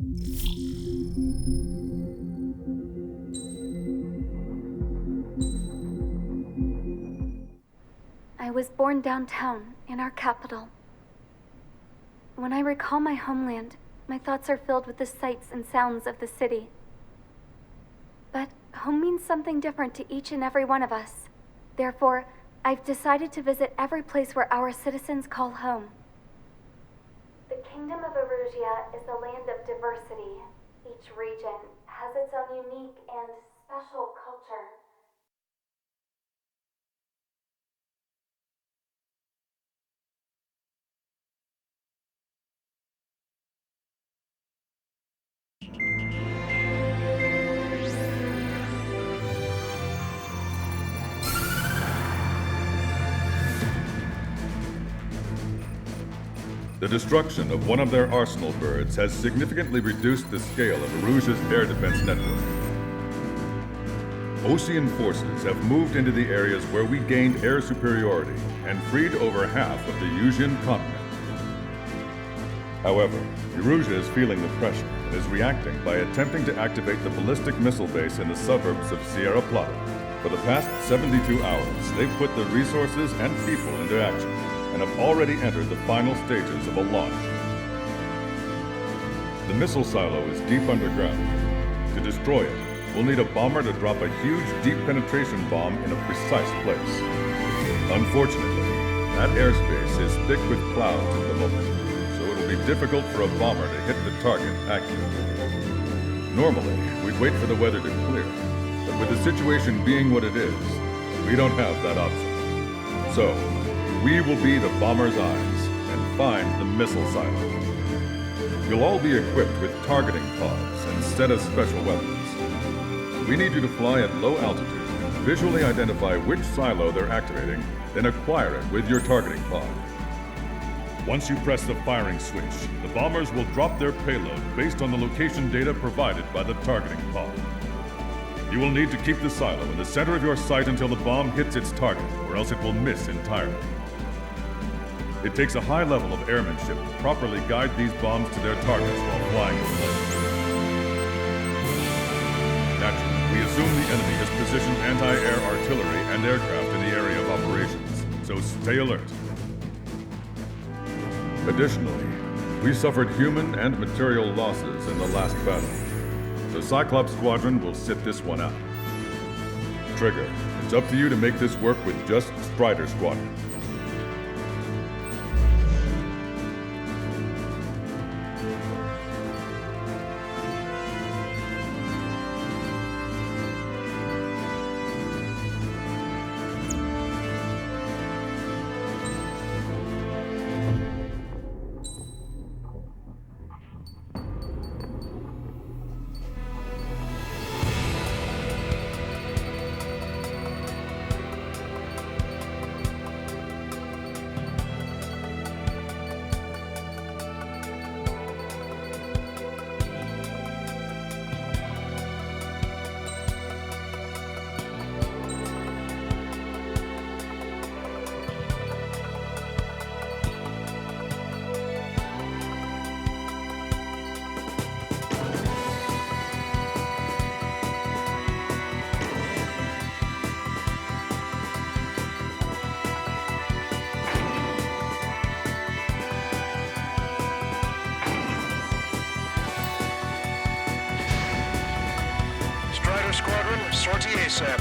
I was born downtown, in our capital. When I recall my homeland, my thoughts are filled with the sights and sounds of the city. But home means something different to each and every one of us. Therefore, I've decided to visit every place where our citizens call home. The Kingdom of Erusia is a land of diversity. Each region has its own unique and special culture. The destruction of one of their arsenal birds has significantly reduced the scale of Erusia's air defense network. Osean forces have moved into the areas where we gained air superiority and freed over half of the Yusian continent. However, Erusia is feeling the pressure and is reacting by attempting to activate the ballistic missile base in the suburbs of Sierra Plata. For the past 72 hours, they've put the resources and people into action and have already entered the final stages of a launch. The missile silo is deep underground. To destroy it, we'll need a bomber to drop a huge deep penetration bomb in a precise place. Unfortunately, that airspace is thick with clouds at the moment, so it'll be difficult for a bomber to hit the target accurately. Normally, we'd wait for the weather to clear, but with the situation being what it is, we don't have that option. So, we will be the bomber's eyes and find the missile silo. You'll all be equipped with targeting pods instead of special weapons. We need you to fly at low altitude and visually identify which silo they're activating, then acquire it with your targeting pod. Once you press the firing switch, the bombers will drop their payload based on the location data provided by the targeting pod. You will need to keep the silo in the center of your sight until the bomb hits its target, or else it will miss entirely. It takes a high level of airmanship to properly guide these bombs to their targets while flying in place. Naturally, we assume the enemy has positioned anti-air artillery and aircraft in the area of operations, so stay alert. Additionally, we suffered human and material losses in the last battle. The Cyclops Squadron will sit this one out. Trigger, it's up to you to make this work with just Strider Squadron. Squadron, sortie ASAP.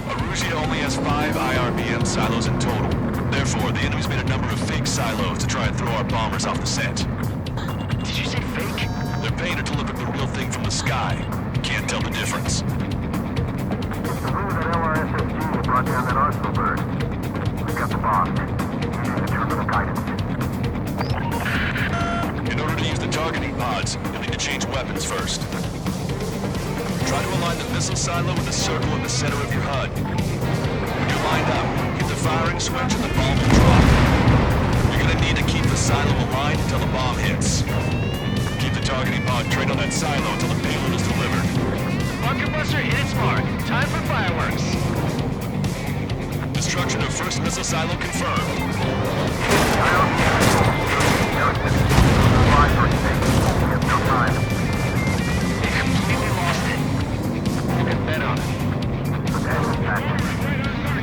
Erusia only has 5 IRBM silos in total. Therefore, the enemy's made a number of fake silos to try and throw our bombers off the scent. Did you say fake? They're paying her to look at the real thing from the sky. Can't tell the difference. The wing of that LRSSG brought down that arsenal bird. We got the bomb. Using the terminal guidance. In order to use the targeting pods, you'll need to change weapons first. Try to align the missile silo with the circle in the center of your HUD. When you're lined up, hit the firing switch and the bomb will drop. You're gonna need to keep the silo aligned until the bomb hits. Keep the targeting pod trained on that silo until the payload is delivered. Bunker buster hit its mark. Time for fireworks. Destruction of first missile silo confirmed. They completely lost it. You can bet on it.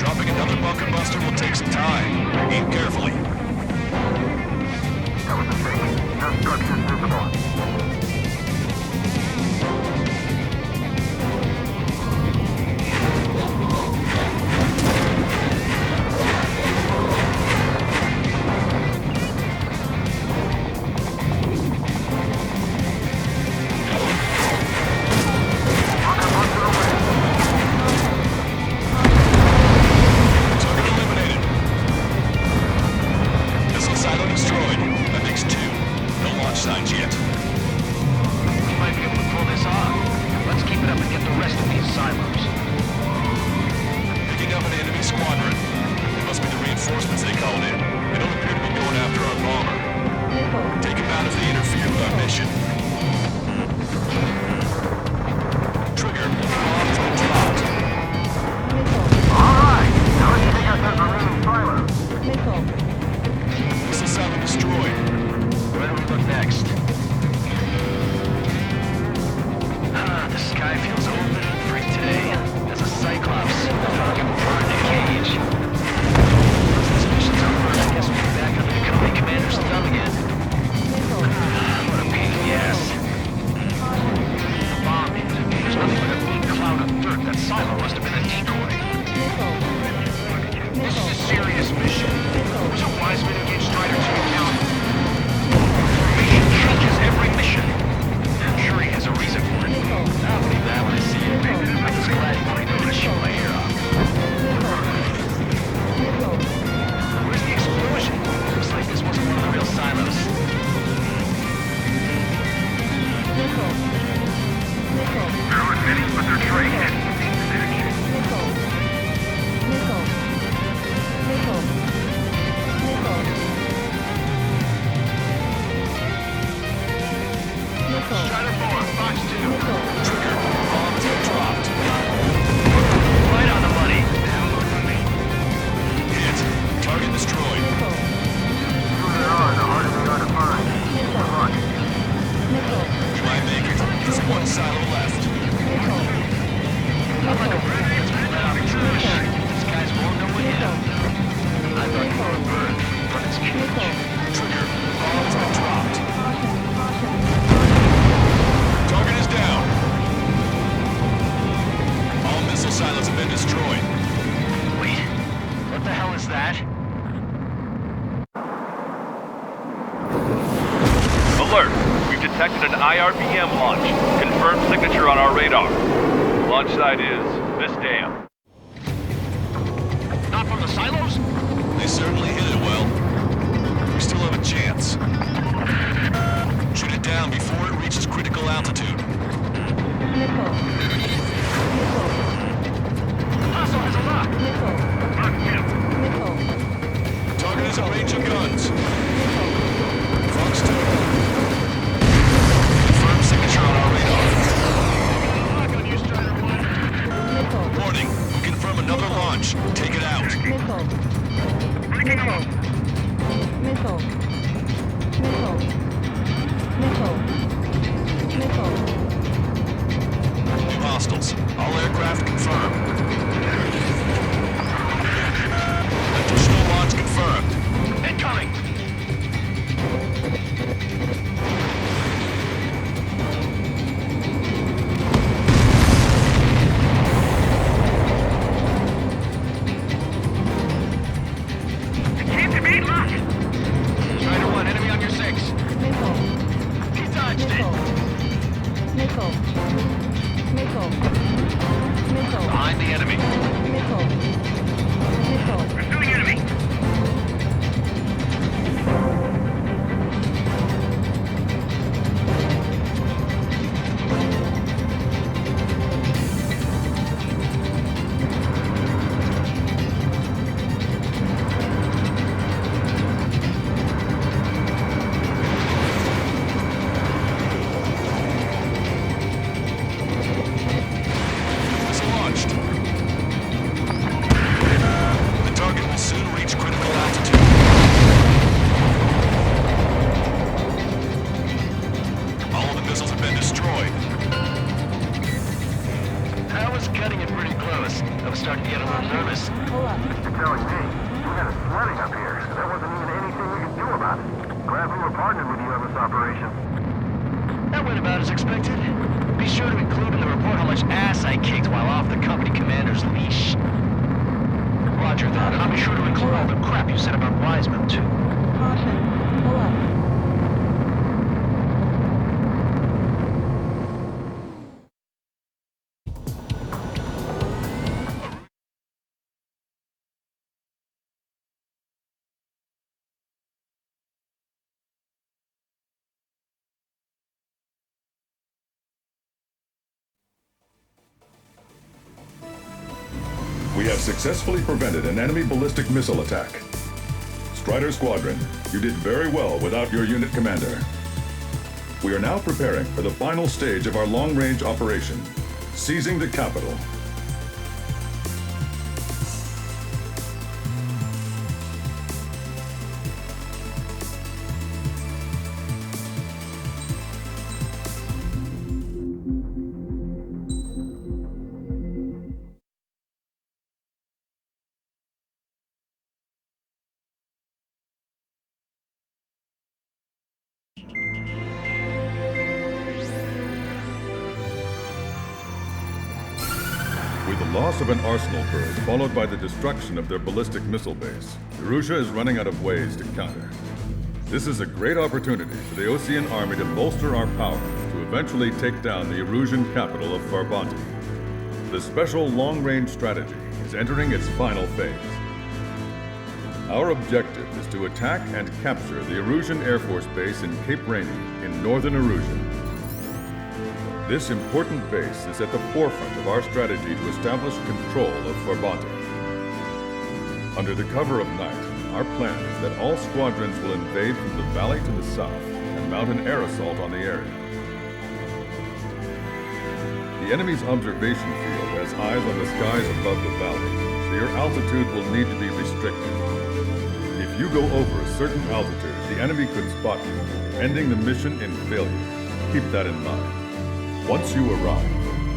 Dropping another bunker buster will take some time. Aim carefully. That was a mistake. No structures visible. Target eliminated. Missile silo destroyed. That makes 2. No launch signs yet. We might be able to pull this off. Let's keep it up and get the rest of these silos. Picking up an enemy squadron. It must be the reinforcements they called in. They don't appear to be going after our bomber. Take them out if they interfere with our mission. Trigger, the bomb has been dropped. Alright, now let's take out those remaining silos. Missile silo destroyed. Where do we look next? The sky feels open and free today. As a Cyclops, fucking bird in a cage. Once this mission's over, I guess we'll be back under the company commander's thumb again. What a pain in the ass. The bomb hit. There's nothing but a mean cloud of dirt. That silo must have been a decoy. This is a serious mission. Was it Wiseman who gave Strider to account? Mission changes every mission. I'm sure he has a reason for it. I'll believe that when I see it. I'm just glad he wanted to shoot my ear off. Where's the explosion? Looks like this wasn't one of the real silos. There aren't many, but they're trained. Strider 4, Fox 2. Trigger, bomb has been dropped. Right on the money. Hit. Target destroyed. The fewer there are, the harder they are to find. Good luck. You might make it. There's one silo left. I'm like a bird that gets let out of trash. These guys won't know what hit him. I thought you were a bird from its cage. Trigger, bomb has been dropped. Target is down. All missile silos have been destroyed. Wait, what the hell is that? Alert! We've detected an IRBM launch. Confirmed signature on our radar. Launch site is this dam. Not from the silos? They certainly hit it well. We still have a chance. Shoot it down before it reaches critical altitude. Paso has a lock. Mark him. Target is in range of guns. Fox 2. Confirmed signature on our radar. Lock on you, Strider 1. Warning, we confirm another launch. Take it out. New hostiles. All aircraft confirmed. Additional launch confirmed. Incoming. Strider 1, enemy on your 6. He dodged it. Behind the enemy. Pursuing enemy. You're telling me? We had a flooding up here. There wasn't even anything we could do about it. Glad we were partnered with you on this operation. That went about as expected. Be sure to include in the report how much ass I kicked while off the company commander's leash. Roger that, and I'll be sure to include all the crap you said about Wiseman, too. Caution. Pull up. We have successfully prevented an enemy ballistic missile attack. Strider Squadron, you did very well without your unit commander. We are now preparing for the final stage of our long-range operation, seizing the capital. With the loss of an arsenal bird followed by the destruction of their ballistic missile base, Erusha is running out of ways to counter. This is a great opportunity for the Osean army to bolster our power to eventually take down the Erusian capital of Farbanti. The special long-range strategy is entering its final phase. Our objective is to attack and capture the Erusian Air Force Base in Cape Rainy in northern Erusia. This important base is at the forefront of our strategy to establish control of Farbanti. Under the cover of night, our plan is that all squadrons will invade from the valley to the south and mount an air assault on the area. The enemy's observation field has eyes on the skies above the valley, so your altitude will need to be restricted. If you go over a certain altitude, the enemy could spot you, ending the mission in failure. Keep that in mind. Once you arrive,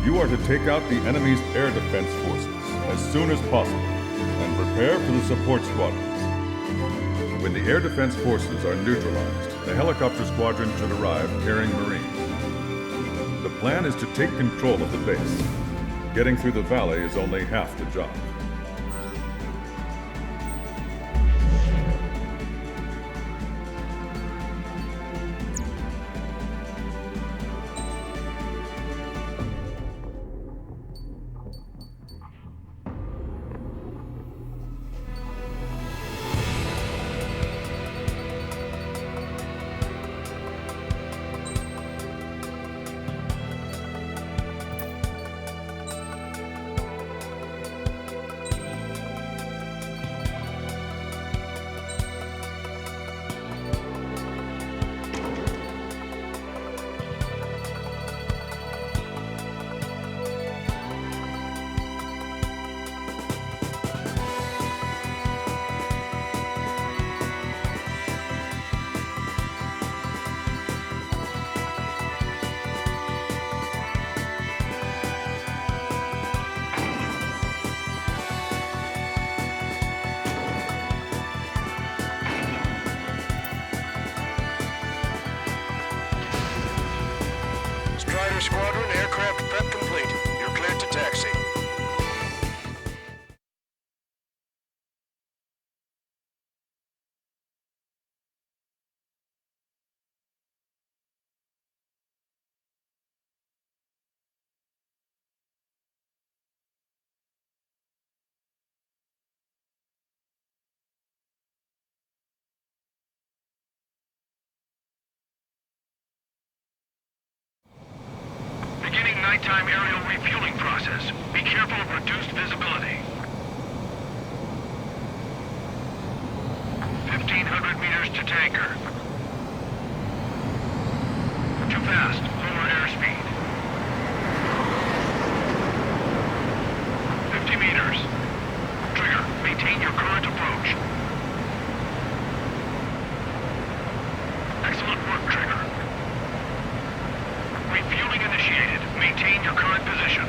you are to take out the enemy's air defense forces as soon as possible and prepare for the support squadrons. When the air defense forces are neutralized, the helicopter squadron should arrive carrying Marines. The plan is to take control of the base. Getting through the valley is only half the job. Strider Squadron, aircraft prep complete. You're cleared to taxi. Beginning nighttime aerial refueling process. Be careful of reduced visibility. 1,500 meters to tanker. Too fast. Lower airspeed. 50 meters. Trigger, maintain your current approach. Excellent work, Trigger. Refueling initiated. Maintain your current position.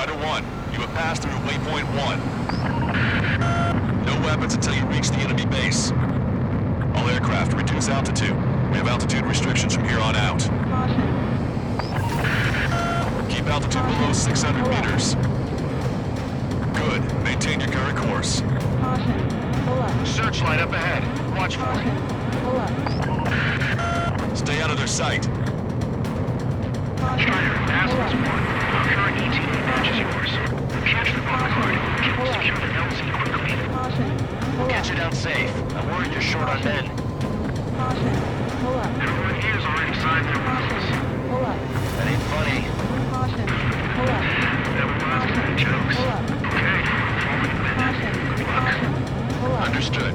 Strider 1, you have passed through waypoint 1. No weapons until you reach the enemy base. All aircraft, reduce altitude. We have altitude restrictions from here on out. Caution. Keep altitude below 600 meters. Good. Maintain your current course. Caution. Pull up. Searchlight up ahead. Watch for it. Pull up. Stay out of their sight. Strider, Aslan's 1. Our current ETA matches yours. Catch the bomb card. Secure the LZ quickly. Caution. Pull Get up. you down safe. I'm worried you're short on men. Caution. Pull up. Everyone here's already signed their rules. Pull up. That ain't funny. Caution. Pull up. Never mind any jokes. Pull up. Okay, forward to the Caution. Caution. Pull up. Understood.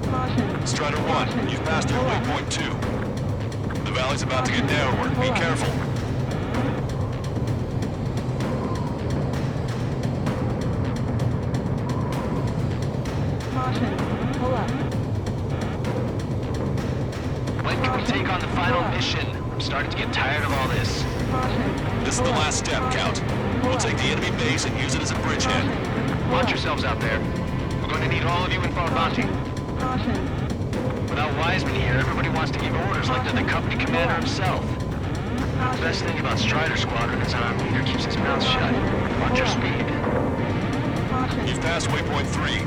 Caution. Strider 1, you've passed through waypoint 2. The valley's about to get narrower. Be careful. Caution. Pull up. When can we take on the final mission? I'm starting to get tired of all this. Caution. This is the last step, Count. We'll take the enemy base and use it as a bridgehead. Watch yourselves out there. We're going to need all of you in Far Bounty. Caution. Without Wiseman here, everybody wants to give orders like they're the company commander himself. The best thing about Strider Squadron is our leader keeps his mouth shut. Watch your speed. Caution. You've passed waypoint 3.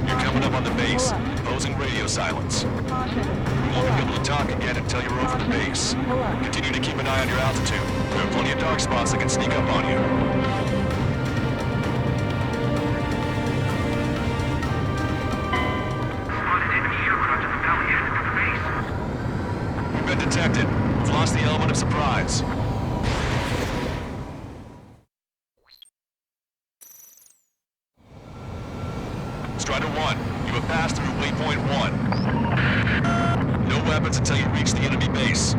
You're coming up on the base, imposing radio silence. Caution. We won't be able to talk again until you're over the base. Pull up. Continue to keep an eye on your altitude. There are plenty of dark spots that can sneak up on you. Spotted enemy aircraft in the valley headed for the base. You've been detected. We've lost the element of surprise. Strider 1, you have passed through waypoint 1. No weapons until you reach the enemy base.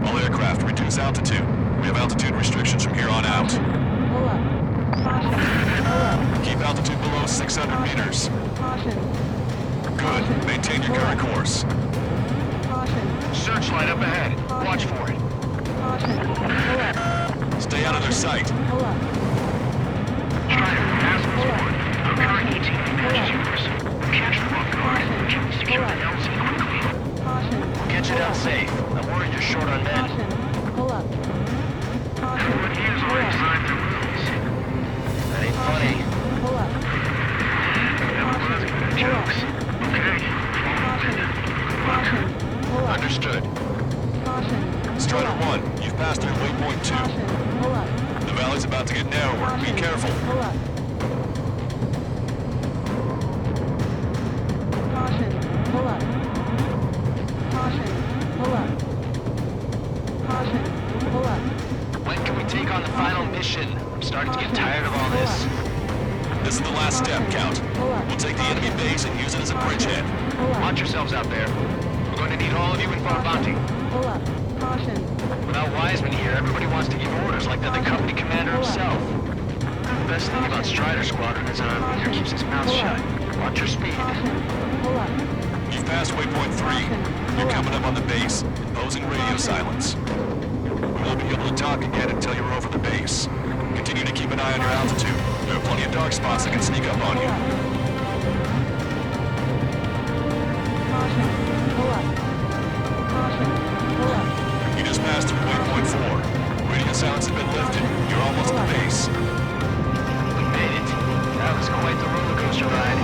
All aircraft, reduce altitude. We have altitude restrictions from here on out. Pull up. Caution. Pull up. Keep altitude below 600 meters. Caution. Good. Maintain your current course. Caution. Searchlight up ahead. Watch for it. Caution. Pull up. Stay out of their sight. Pull up. Strider, Aslan's 1. Our current ETA matches yours. Catch the bomb card. Secure the LZ quickly. Caution. Get you down safe. I'm worried you're short on men. Caution. Pull up. Caution. Everyone here's already signed their rules. That ain't funny. Pull up. Never mind any jokes. Okay, forward to the Caution. Pull up. Understood. Caution. Strider 1, you've passed through waypoint 2. Caution. Pull up. The valley's about to get narrower. Be careful. Pull up. Caution. Pull up. Caution. Pull up. Caution. Pull up. When can we take on the final mission? I'm starting to get tired of all this. This is the last step, Count. We'll take the enemy base and use it as a bridgehead. Pull up. Watch yourselves out there. We're going to need all of you in Far Bounty. Pull up. Caution. Without Wiseman here, everybody wants to give orders like they're the company commander himself. The best thing about Strider Squadron is our leader keeps his mouth shut. Watch your speed. Caution. Pull up. You've passed waypoint 3. You're coming up on the base, imposing radio silence. We won't be able to talk again until you're over the base. Continue to keep an eye on your altitude. There are plenty of dark spots that can sneak up on you. Caution. Pull up. Caution. Pull up. You just passed through waypoint 4. Radio silence has been lifted. You're almost at the base. We made it. That was quite the roller coaster ride.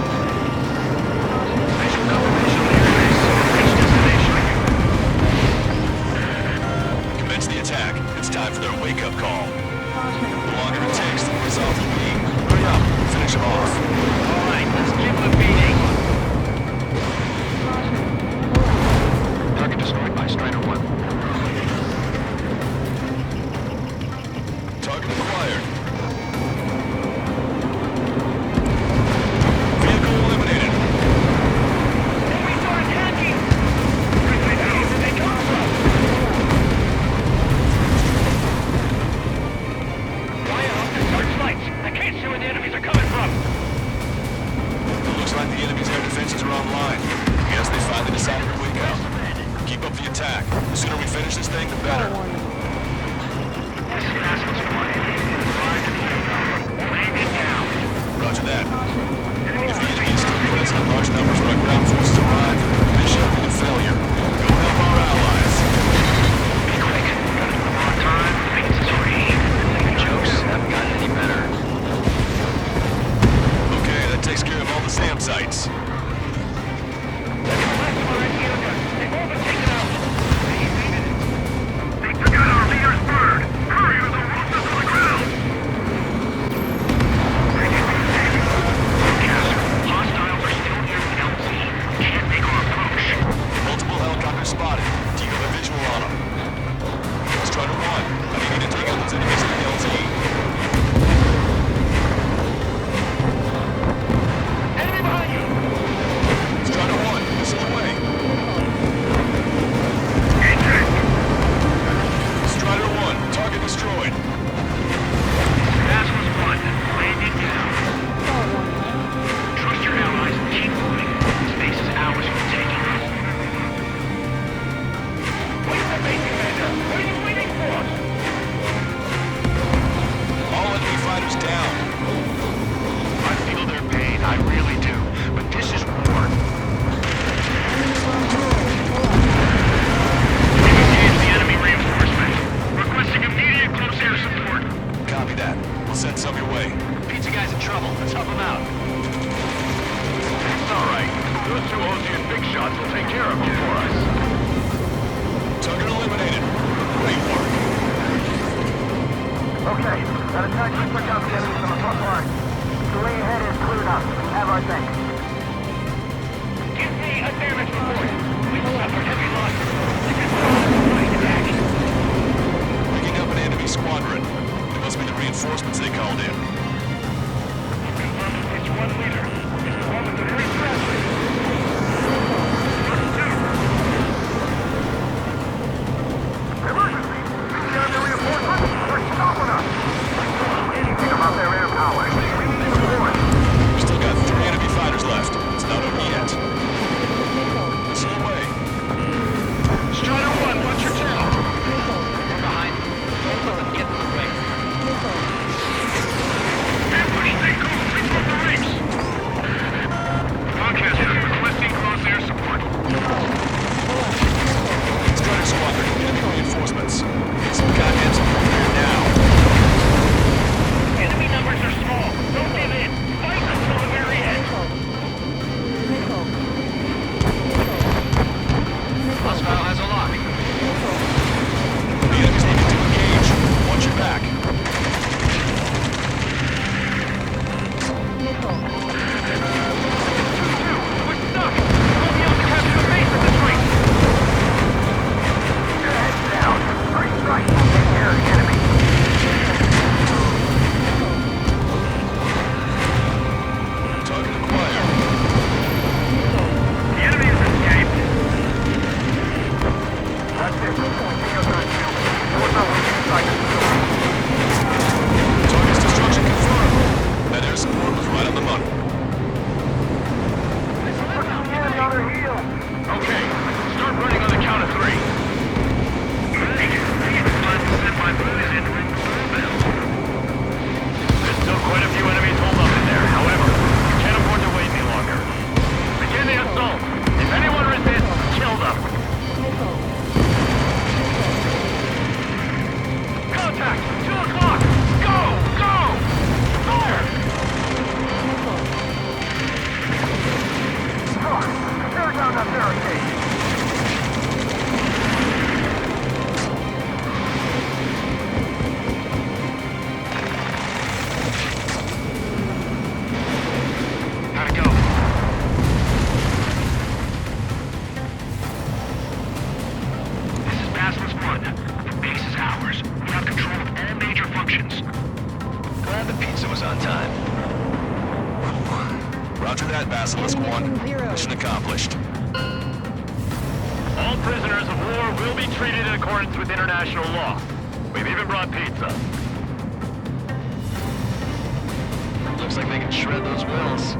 Visual confirmation on airbase. Reach destination. Commence the attack. It's time for their wake-up call. Caution. The longer it takes, the worse off we'll be. Hurry up. Finish them off. All right, gods will take care of it for us. Target eliminated. Great work. Okay, got a tight quick out the enemies on the front line. The way ahead is cleared up. We have our thing. Give me a damage report. We've suffered heavy losses. This is right in action. Picking up an enemy squadron. It must be the reinforcements they called in. It's one leader. It's the one with the green flashlight. Emergency! Bring down the reinforcements! They're stopping us! Anything about their air power. Report. We've still got 3 enemy fighters left. It's not over yet. This is the way. Strider 1, what's your tail? We're behind. Both of them get in the way. Ambush, stay cool. Take off the reefs. Broadcaster requesting close air support. Strider squadron, enemy reinforcements. Need some goddamn support here now. Enemy numbers are small. Don't give in. Fight until the very end. Hostile has a lock. The enemy's looking to engage. Watch your back. We're stuck. We'll be able to capture the base at this rate. Heads down. Three strikes will take care of the enemy. Target acquired. The enemy has escaped. That's it. Continuo's on you. What's up with inside the facility? Target's destruction confirmed. That air support was right on the money. Put the enemy on their heels. Okay, start running on the count of 3. There's still quite a few enemies holed up in there. However, we can't afford to wait any longer. Begin the assault. If anyone resists, kill them. Contact! 2 o'clock! Go! Go! Fire! Tear down that barricade. Gotta go. This is Basilisk 1. The base is ours. We have control of all major functions. Glad the pizza was on time. Roger that, Basilisk 1. Mission accomplished. All prisoners of war will be treated in accordance with international law. We've even brought pizza. Looks like they can shred those wills.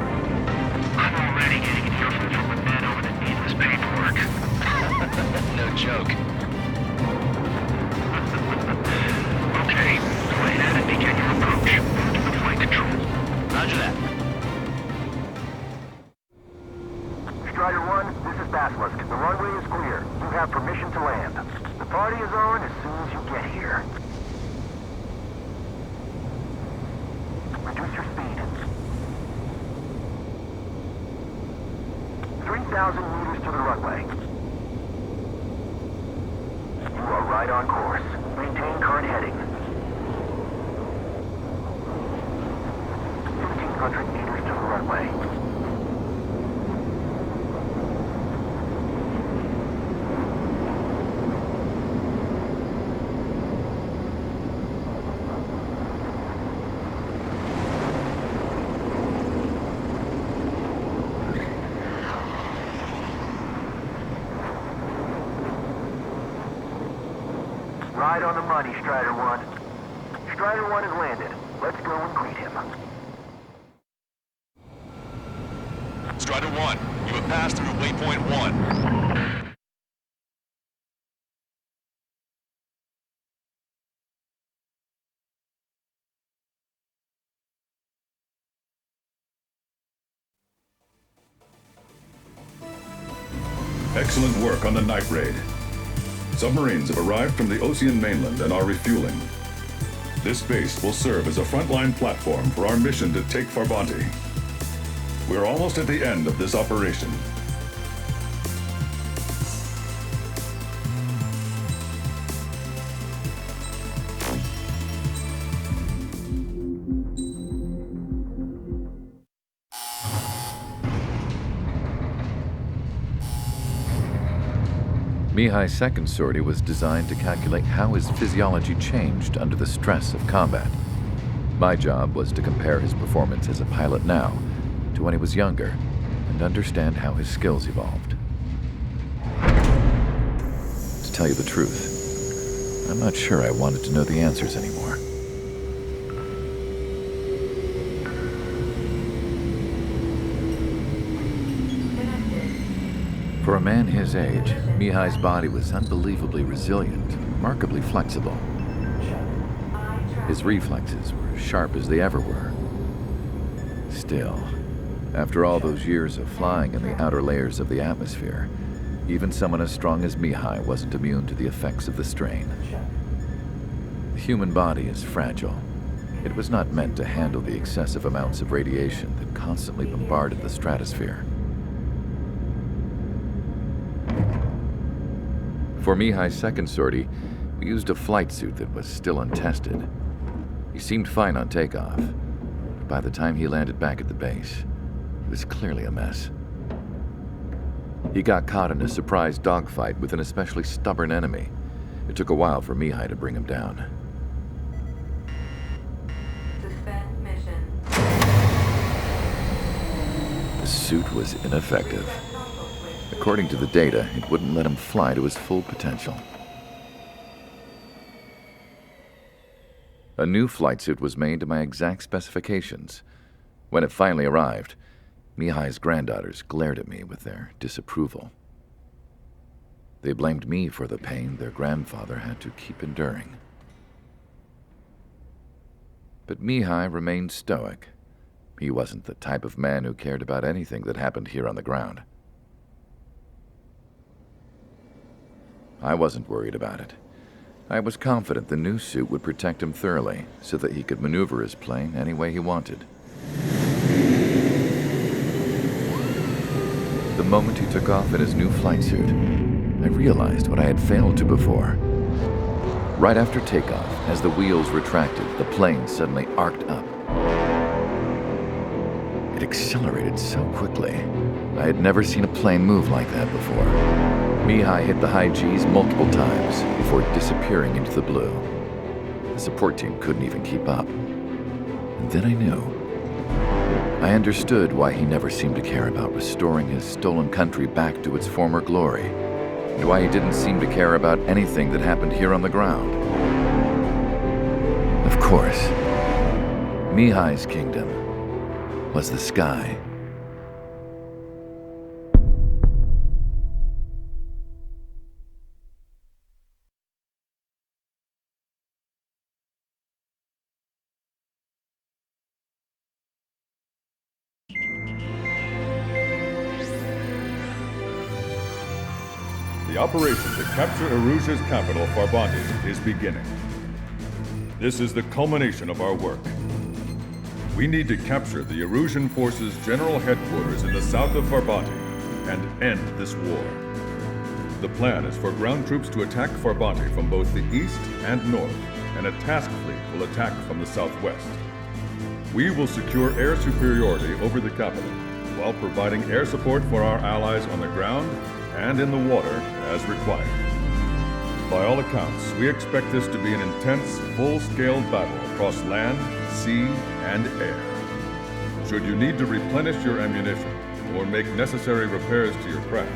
I'm already getting an earful from the men over the needless paperwork. No joke. Okay, go ahead and begin your approach. Move to the flight control. Roger that. Strider 1, this is Basilisk. The runway is clear. You have permission to land. The party is on as soon as you get here. Reduce your speed. 3,000 meters to the runway. You are right on course. Maintain current heading. 1,500 meters to the runway. Right on the money, Strider 1. Strider 1 has landed. Let's go and greet him. Strider 1, you have passed through waypoint 1. Excellent work on the night raid. Submarines have arrived from the Ocean mainland and are refueling. This base will serve as a frontline platform for our mission to take Farbanti. We're almost at the end of this operation. Mihai's second sortie was designed to calculate how his physiology changed under the stress of combat. My job was to compare his performance as a pilot now to when he was younger and understand how his skills evolved. To tell you the truth, I'm not sure I wanted to know the answers anymore. For a man his age, Mihai's body was unbelievably resilient, remarkably flexible. His reflexes were as sharp as they ever were. Still, after all those years of flying in the outer layers of the atmosphere, even someone as strong as Mihai wasn't immune to the effects of the strain. The human body is fragile. It was not meant to handle the excessive amounts of radiation that constantly bombarded the stratosphere. For Mihai's second sortie, we used a flight suit that was still untested. He seemed fine on takeoff, but by the time he landed back at the base, he was clearly a mess. He got caught in a surprise dogfight with an especially stubborn enemy. It took a while for Mihai to bring him down. Suspend mission. The suit was ineffective. According to the data, it wouldn't let him fly to his full potential. A new flight suit was made to my exact specifications. When it finally arrived, Mihai's granddaughters glared at me with their disapproval. They blamed me for the pain their grandfather had to keep enduring. But Mihai remained stoic. He wasn't the type of man who cared about anything that happened here on the ground. I wasn't worried about it. I was confident the new suit would protect him thoroughly so that he could maneuver his plane any way he wanted. The moment he took off in his new flight suit, I realized what I had failed to before. Right after takeoff, as the wheels retracted, the plane suddenly arced up. It accelerated so quickly. I had never seen a plane move like that before. Mihai hit the high G's multiple times before disappearing into the blue. The support team couldn't even keep up. And then I knew. I understood why he never seemed to care about restoring his stolen country back to its former glory, and why he didn't seem to care about anything that happened here on the ground. Of course, Mihai's kingdom was the sky. The operation to capture Erusia's capital, Farbanti, is beginning. This is the culmination of our work. We need to capture the Erusian forces' general headquarters in the south of Farbanti and end this war. The plan is for ground troops to attack Farbanti from both the east and north, and a task fleet will attack from the southwest. We will secure air superiority over the capital, while providing air support for our allies on the ground and in the water as required. By all accounts, we expect this to be an intense, full-scale battle across land, sea, and air. Should you need to replenish your ammunition or make necessary repairs to your craft,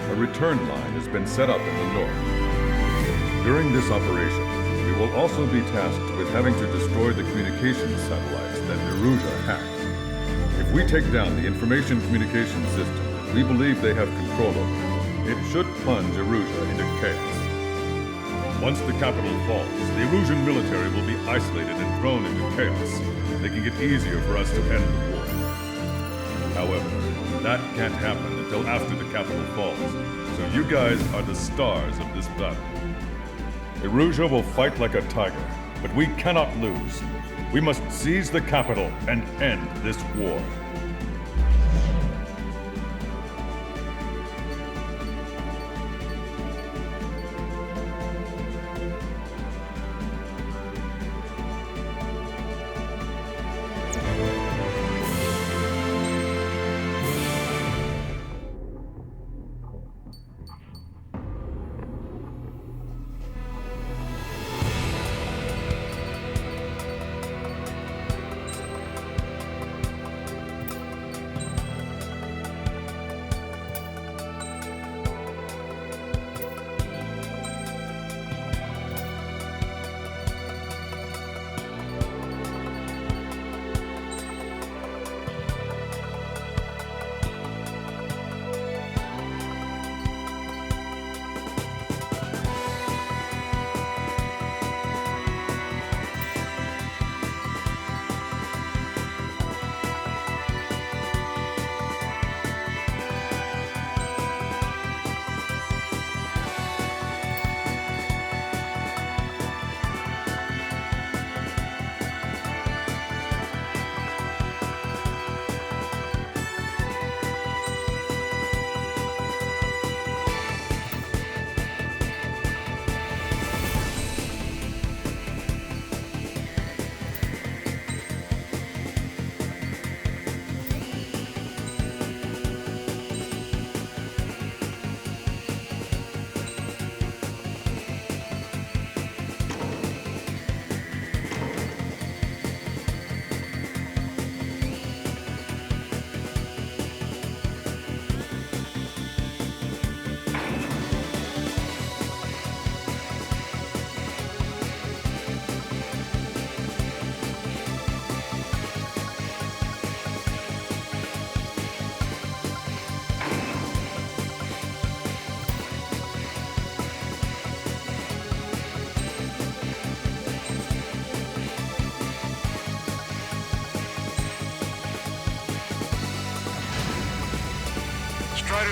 a return line has been set up in the north. During this operation, we will also be tasked with having to destroy the communications satellites that Erusia hacked. If we take down the information communication system that we believe they have control over, it should plunge Erusia into chaos. Once the capital falls, the Erusian military will be isolated and thrown into chaos, making it easier for us to end the war. However, that can't happen until after the capital falls, so you guys are the stars of this battle. Erusia will fight like a tiger, but we cannot lose. We must seize the capital and end this war.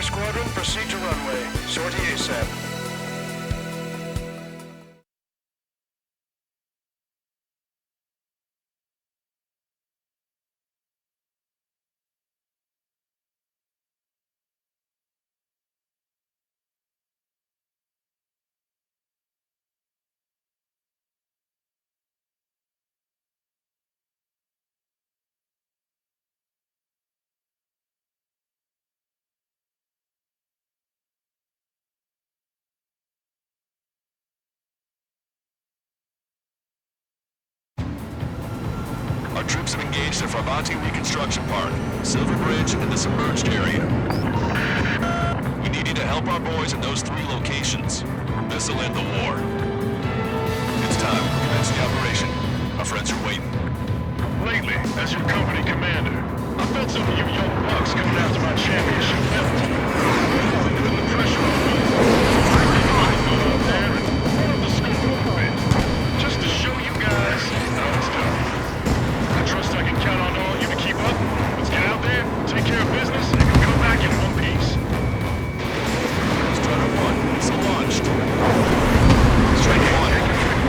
Commander Squadron, proceed to runway. Sortie ASAP. Our troops have engaged at Farbanti Reconstruction Park, Silver Bridge, and the submerged area. We need you to help our boys in those 3 locations. This'll end the war. It's time. Commence the operation. Our friends are waiting. Lately, as your company commander, I felt some of you young bucks coming after my championship belt. Putting the pressure on me. I go out there and put up the score a bit. Just to show you guys how it's done. I trust I can count on all you to keep up. Let's get out there, take care of business, and come back in one piece. Strider 1, missile launched. Strike 1,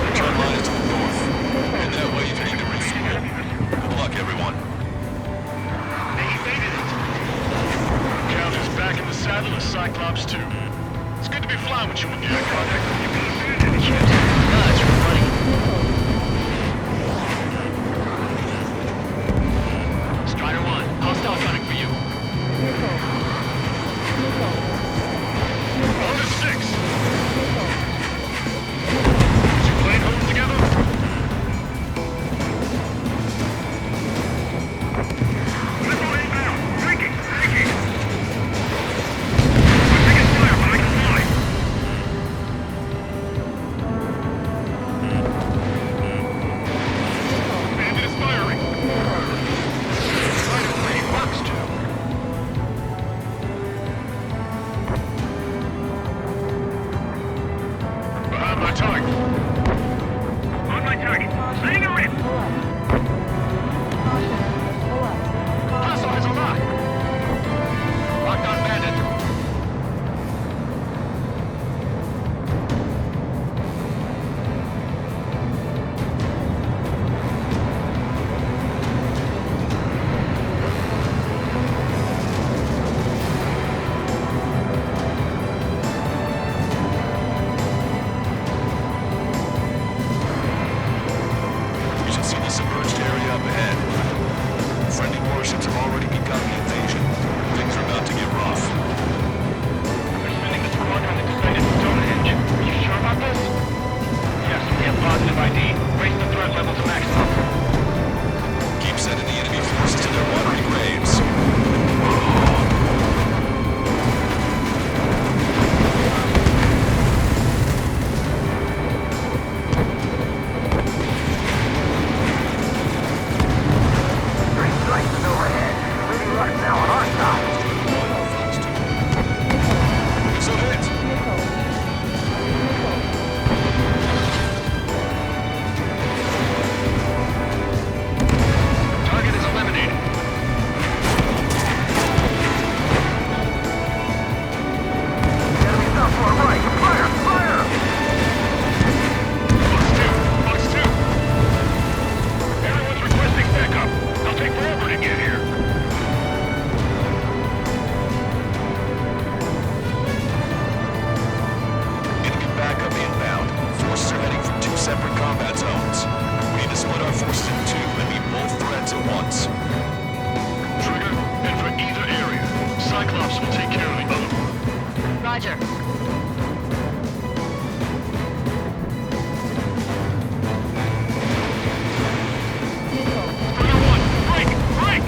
return line is to the north. And that way if you need to refuel. Good luck, everyone. They evaded it. Count is back in the saddle as Cyclops 2. It's good to be flying with you again, Project. Guys, we're running. Strider 1, hostile gunning for you. Order 6. Is your plane holding together? Missile inbound. Breaking. I'm taking fire, but I can fly. Bandit is firing. Strider 3, Fox 2. Behind my target. On my target. Letting it rip. Pull up. Caution. Pull up. Hostile is alive. Locked on bandit. You should see the submerged area up ahead. Friendly warships have already begun the invasion. Things are about to get rough. They're sending the squadron extended to Stonehenge. Are you sure about this? Yes, we have positive ID. Raise the threat level to maximum. Keep sending the enemy forces to their watery graves. Three strikes is overhead. Leading luck now on our side. So hit! Target is eliminated. Enemy south to our right. Fire! Fire! Fox 2. Everyone's requesting backup. They'll take forever to get here. Enemy backup inbound. Forces are heading for 2 separate combat zones. We need to split our forces in 2 and meet both threats at once. Trigger, and for either area. Cyclops will take care of the other one. Roger. Strider 1, break! Break!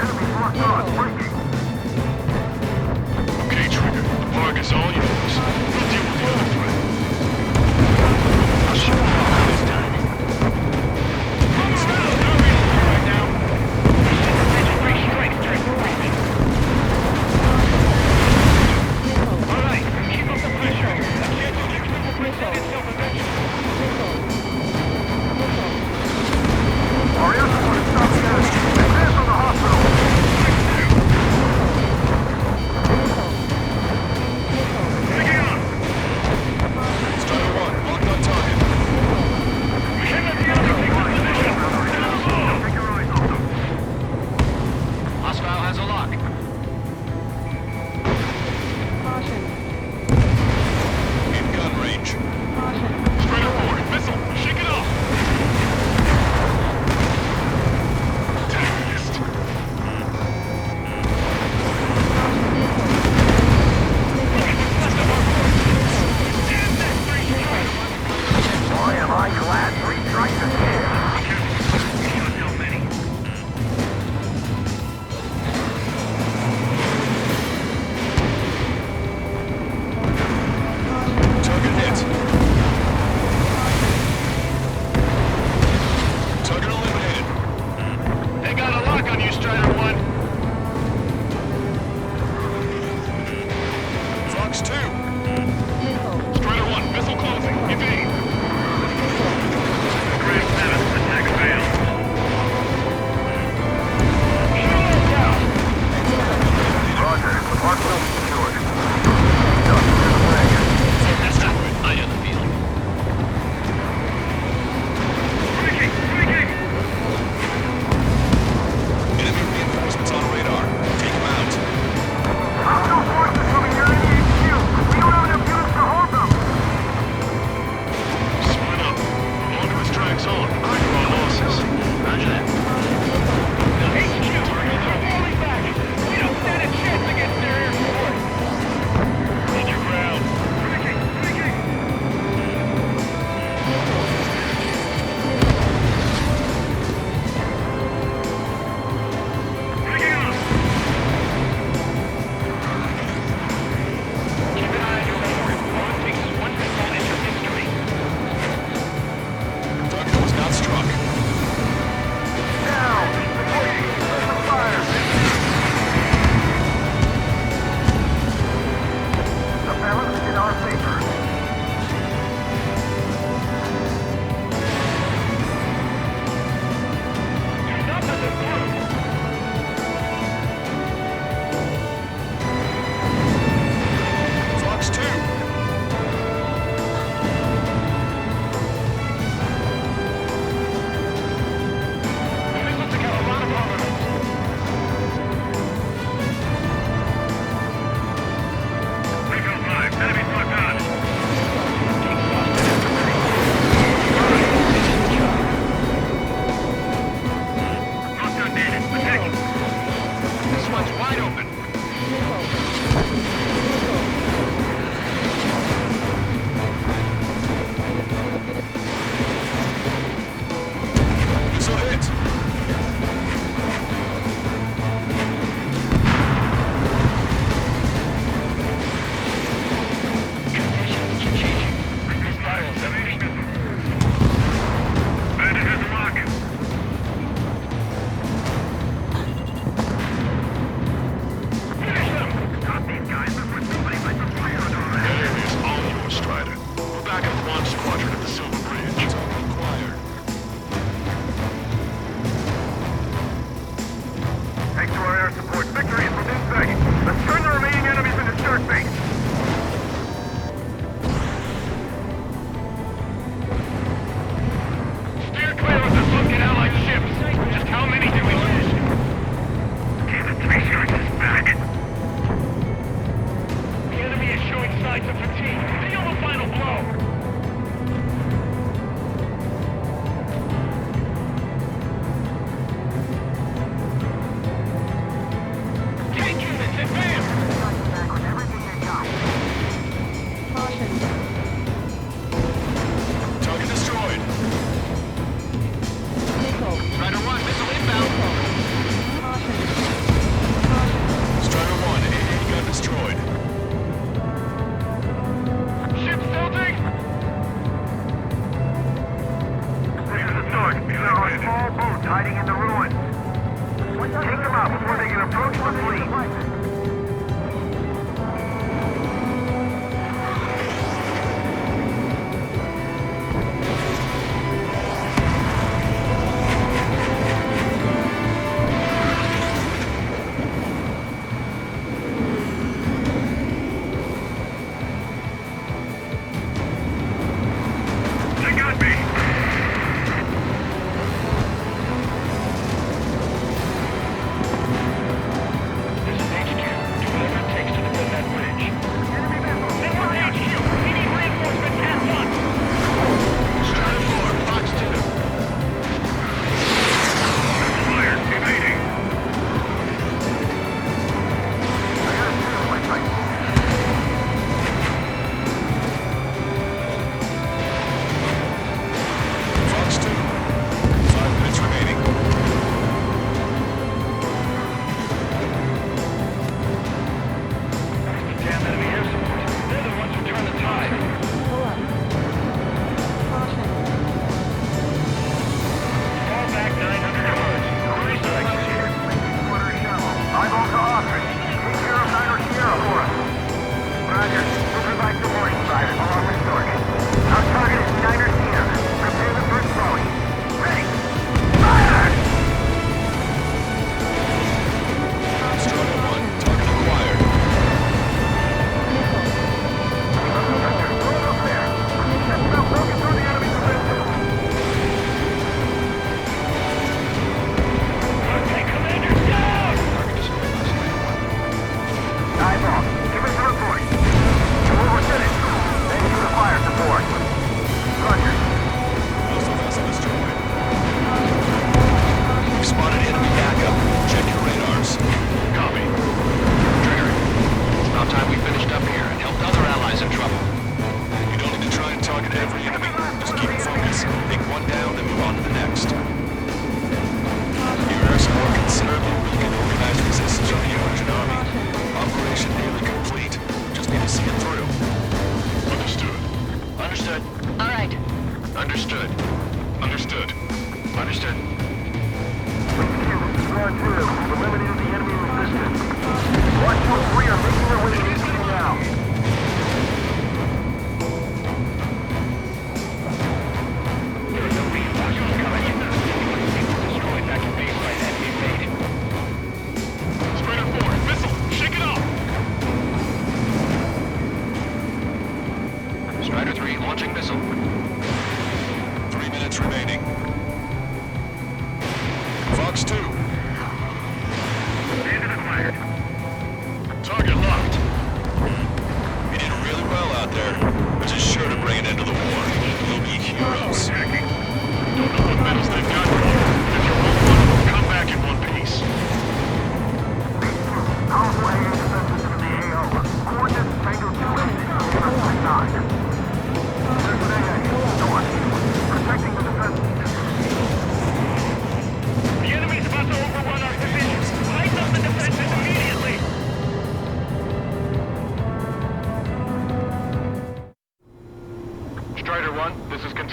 Enemy's locked on. Breaking. Okay, Trigger. The park is all yours. We'll deal with the other threat. I'll show you how it's done. Come around! Not real right now. Three strikes during the briefing.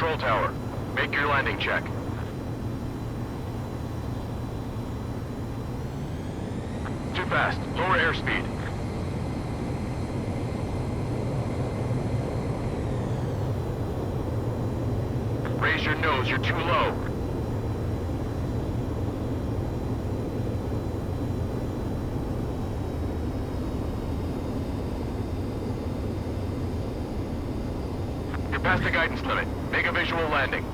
control tower. Make your landing check. Too fast. Lower airspeed. Raise your nose. You're too low. You're past the guidance limit. Make a visual landing.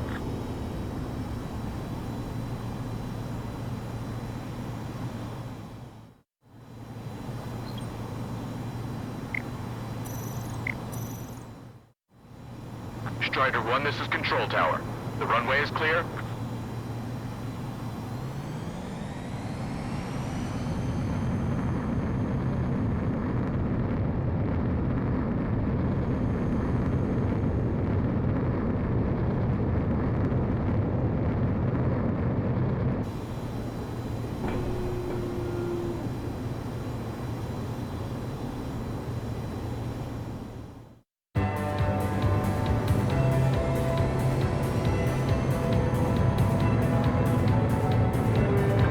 Strider 1, this is control tower. The runway is clear.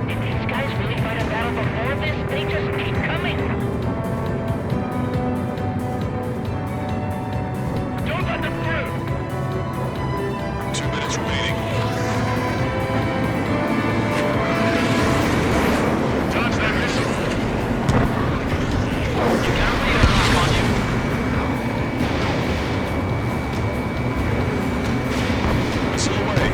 Did these guys really fight a battle before this? They just keep coming. Don't let them through. 2 minutes remaining. Dodge that missile. You got a radar lock on you. Missile away.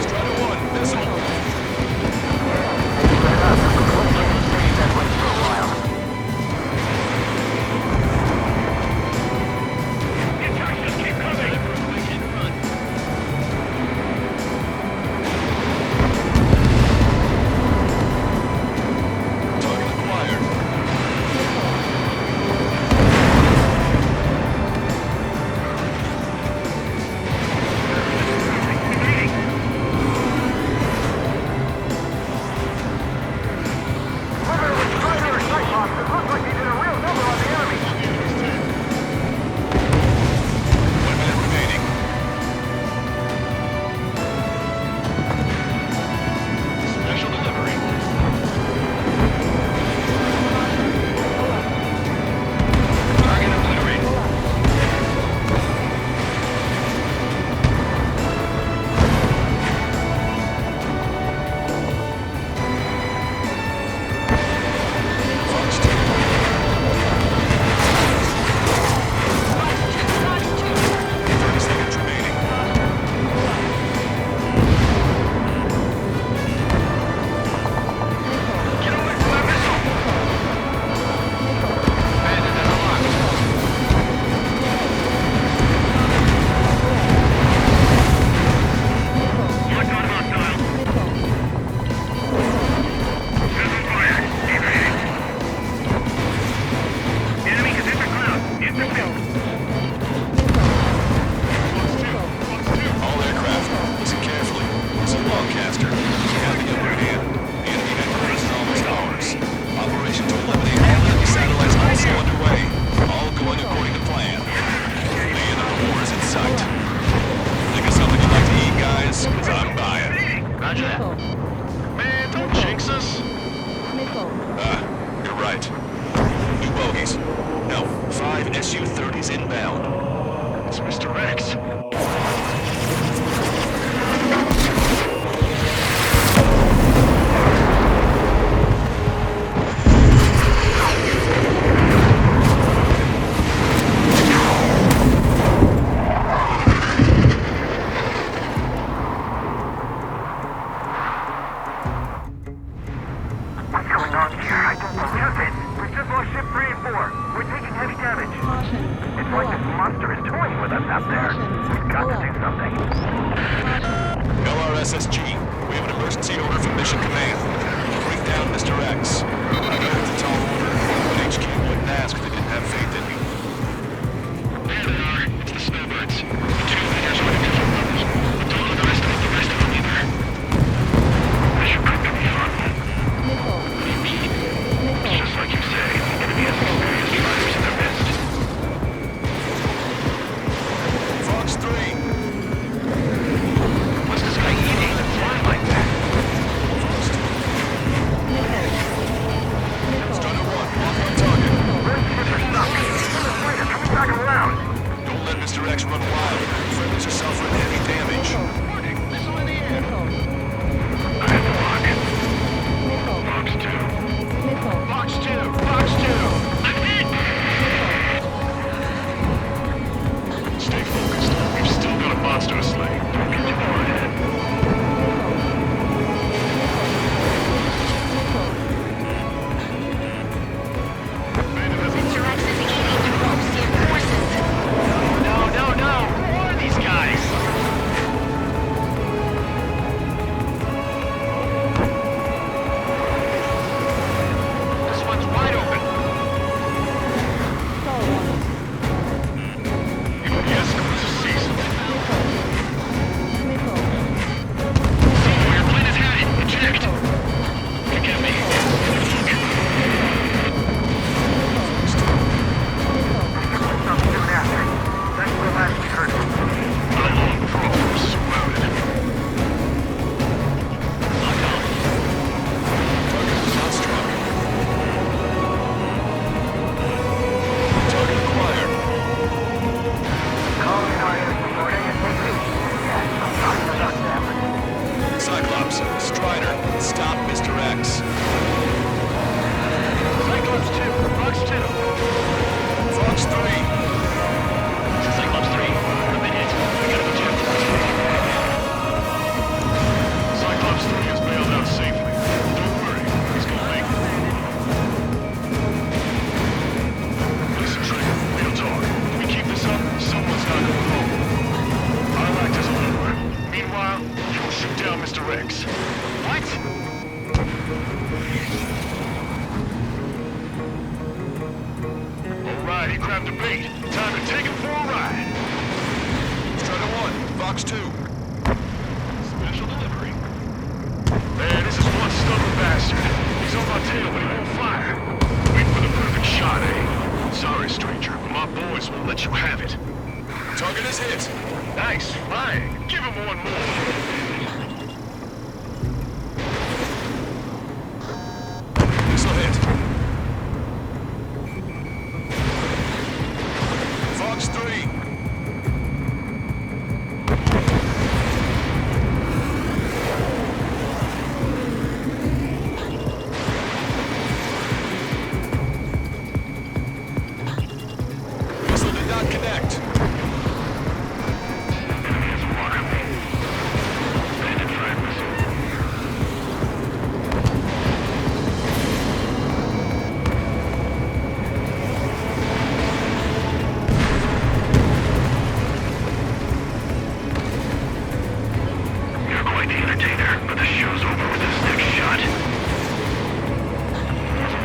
Strider 1, missile. The attacks just keep coming. Target acquired. One minute remaining. Special delivery. Target obliterated. Fox 2. 30 seconds remaining. Get away from that missile. Bandit is unlocked. Lock on hostile. Missile fired. Evading. Enemy is in the cloud. In the field. All aircraft, listen carefully. This is Longcaster. We have the upper hand. The enemy headquarters is almost ours. Operation to eliminate all enemy satellites also underway. All going according to plan. The end of the war is in sight. Think of something you'd like to eat, guys? 'Cause I'm buying. Roger that. Man, don't jinx us. You're right. New bogeys. No, 5 Su-30s inbound. It's Mr. Rex. What's going on here? I don't believe it. We've just lost ship 3 and 4. We're taking heavy damage. Caution. It's like this monster is toying with us out there. We've got to do something. LRSSG, we have an emergency order from Mission Command. Bring down Mr. X. I know it's a tall order, but HQ wouldn't ask if they didn't have faith in me. There they are. It's the snowbirds. The 2 leaders are in different levels. But don't underestimate the rest of them either. I should prove to be fun. Just like you say, the enemy has experienced fighters in their midst. aircraft to bait. Time to take him for a ride. Strider 1, Fox 2. Special delivery. Man, this is one stubborn bastard. He's on my tail, but he won't fire. Waiting for the perfect shot, eh? Sorry, stranger, but my boys won't let you have it. Target is hit. Nice flying. Give him one more. Missile hit. Fox 3. Missile did not connect. You're quite the entertainer, but the show's over with this next shot.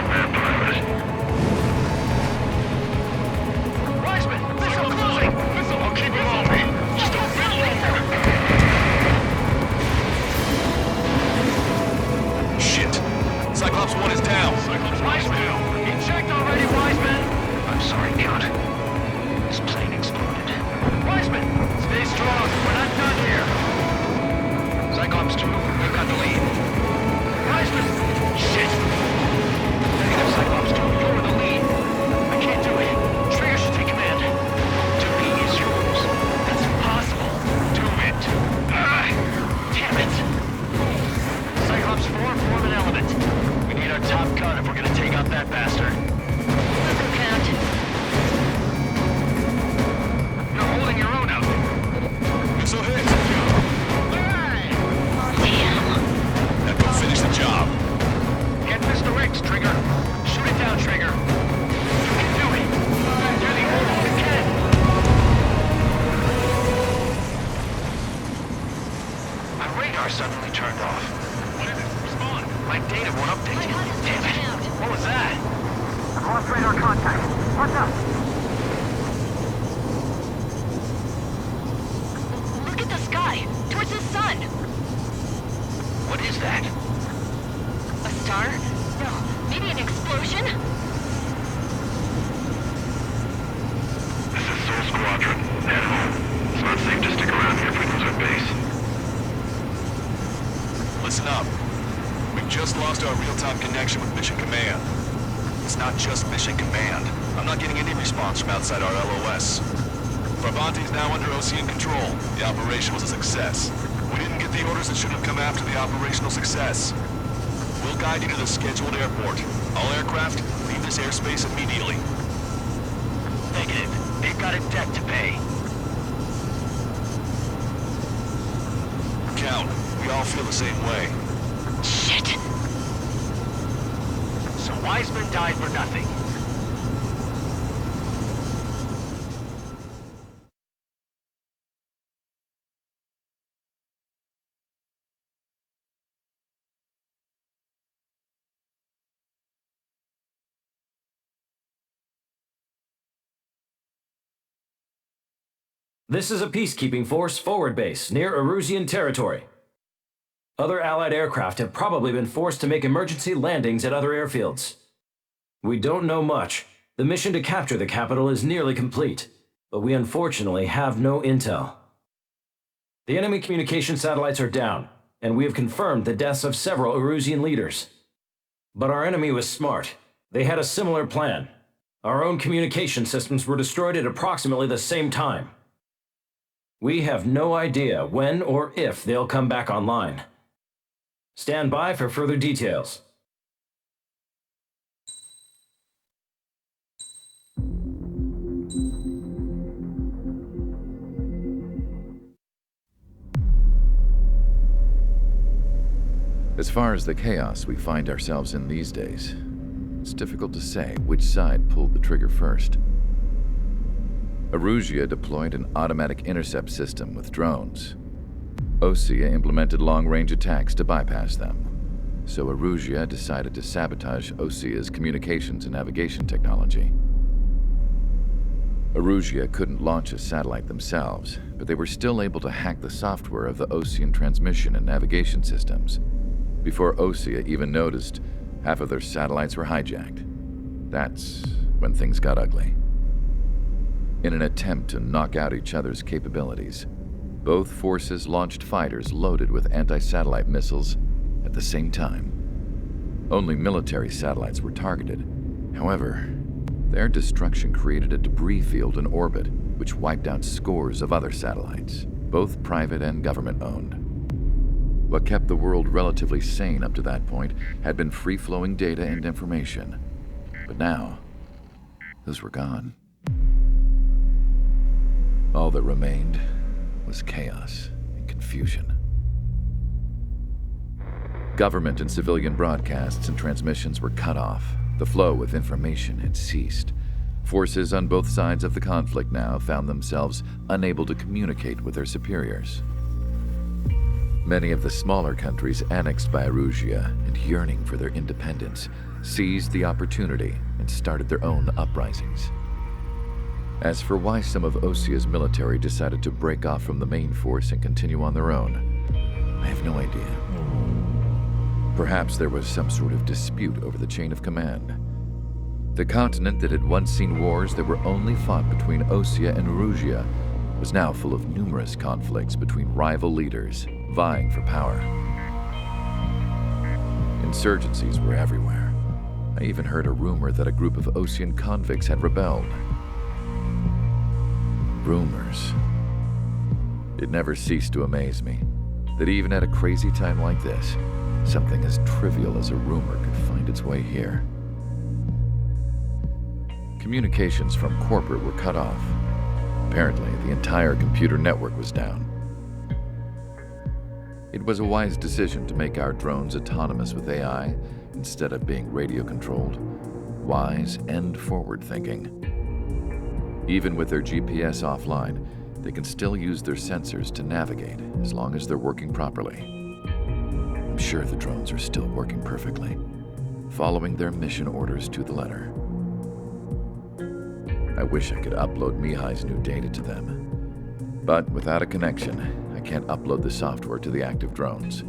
Man, pilot. Wiseman, missile closing! Missile, I'll keep it on me. Just a bit longer. Shit. Cyclops 1 is down. Cyclops Wiseman! Eject already, Wiseman! I'm sorry, Count. This plane exploded. Wiseman! Stay strong. We're not done here. Cyclops 2, we've got the lead. Wiseman! Shit! Negative, Cyclops 2, you're the lead. I can't do it. Trigger should take command. 2B is yours. That's impossible. Do it. Damn it! Cyclops 4, form an element. We need our top gun if we're gonna take out that bastard. Count. You're holding your own out there. Missile hit. That will finish the job. Get Mr. X, Trigger. Shoot it down, Trigger. You can do it. You're the only one that can. My radar suddenly turned off. What is it? Respond. My data won't update. Damn it. What was that? I've lost radar contact. What's up? Look at the sky, towards the sun. What is that? A star? No, maybe an explosion? This is Soul Squadron. Head home. It's not safe to stick around here if we lose our base. Listen up. We've just lost our real-time connection with Mission Command. It's not just Mission Command. I'm not getting any response from outside our LOS. Bravanti's now under Ocean control. The operation was a success. We didn't get the orders that should have come after the operational success. We'll guide you to the scheduled airport. All aircraft, leave this airspace immediately. Negative. They've got a debt to pay. Count, we all feel the same way. Shit! So Wiseman died for nothing. This is a peacekeeping force forward base near Erusian territory. Other Allied aircraft have probably been forced to make emergency landings at other airfields. We don't know much. The mission to capture the capital is nearly complete, but we unfortunately have no intel. The enemy communication satellites are down, and we have confirmed the deaths of several Erusian leaders. But our enemy was smart. They had a similar plan. Our own communication systems were destroyed at approximately the same time. We have no idea when or if they'll come back online. Stand by for further details. As far as the chaos we find ourselves in these days, it's difficult to say which side pulled the trigger first. Erusia deployed an automatic intercept system with drones. Osea implemented long-range attacks to bypass them. So Erusia decided to sabotage Osea's communications and navigation technology. Erusia couldn't launch a satellite themselves, but they were still able to hack the software of the Osean transmission and navigation systems. Before Osea even noticed, half of their satellites were hijacked. That's when things got ugly. In an attempt to knock out each other's capabilities, both forces launched fighters loaded with anti-satellite missiles at the same time. Only military satellites were targeted. However, their destruction created a debris field in orbit, which wiped out scores of other satellites, both private and government-owned. What kept the world relatively sane up to that point had been free-flowing data and information. But now, those were gone. All that remained was chaos and confusion. Government and civilian broadcasts and transmissions were cut off. The flow of information had ceased. Forces on both sides of the conflict now found themselves unable to communicate with their superiors. Many of the smaller countries annexed by Erusia and yearning for their independence seized the opportunity and started their own uprisings. As for why some of Osea's military decided to break off from the main force and continue on their own, I have no idea. Perhaps there was some sort of dispute over the chain of command. The continent that had once seen wars that were only fought between Osea and Erusia was now full of numerous conflicts between rival leaders vying for power. Insurgencies were everywhere. I even heard a rumor that a group of Osean convicts had rebelled. Rumors. It never ceased to amaze me that even at a crazy time like this, something as trivial as a rumor could find its way here. Communications from corporate were cut off. Apparently, the entire computer network was down. It was a wise decision to make our drones autonomous with AI instead of being radio-controlled. Wise and forward-thinking. Even with their GPS offline, they can still use their sensors to navigate as long as they're working properly. I'm sure the drones are still working perfectly, following their mission orders to the letter. I wish I could upload Mihai's new data to them. But without a connection, I can't upload the software to the active drones.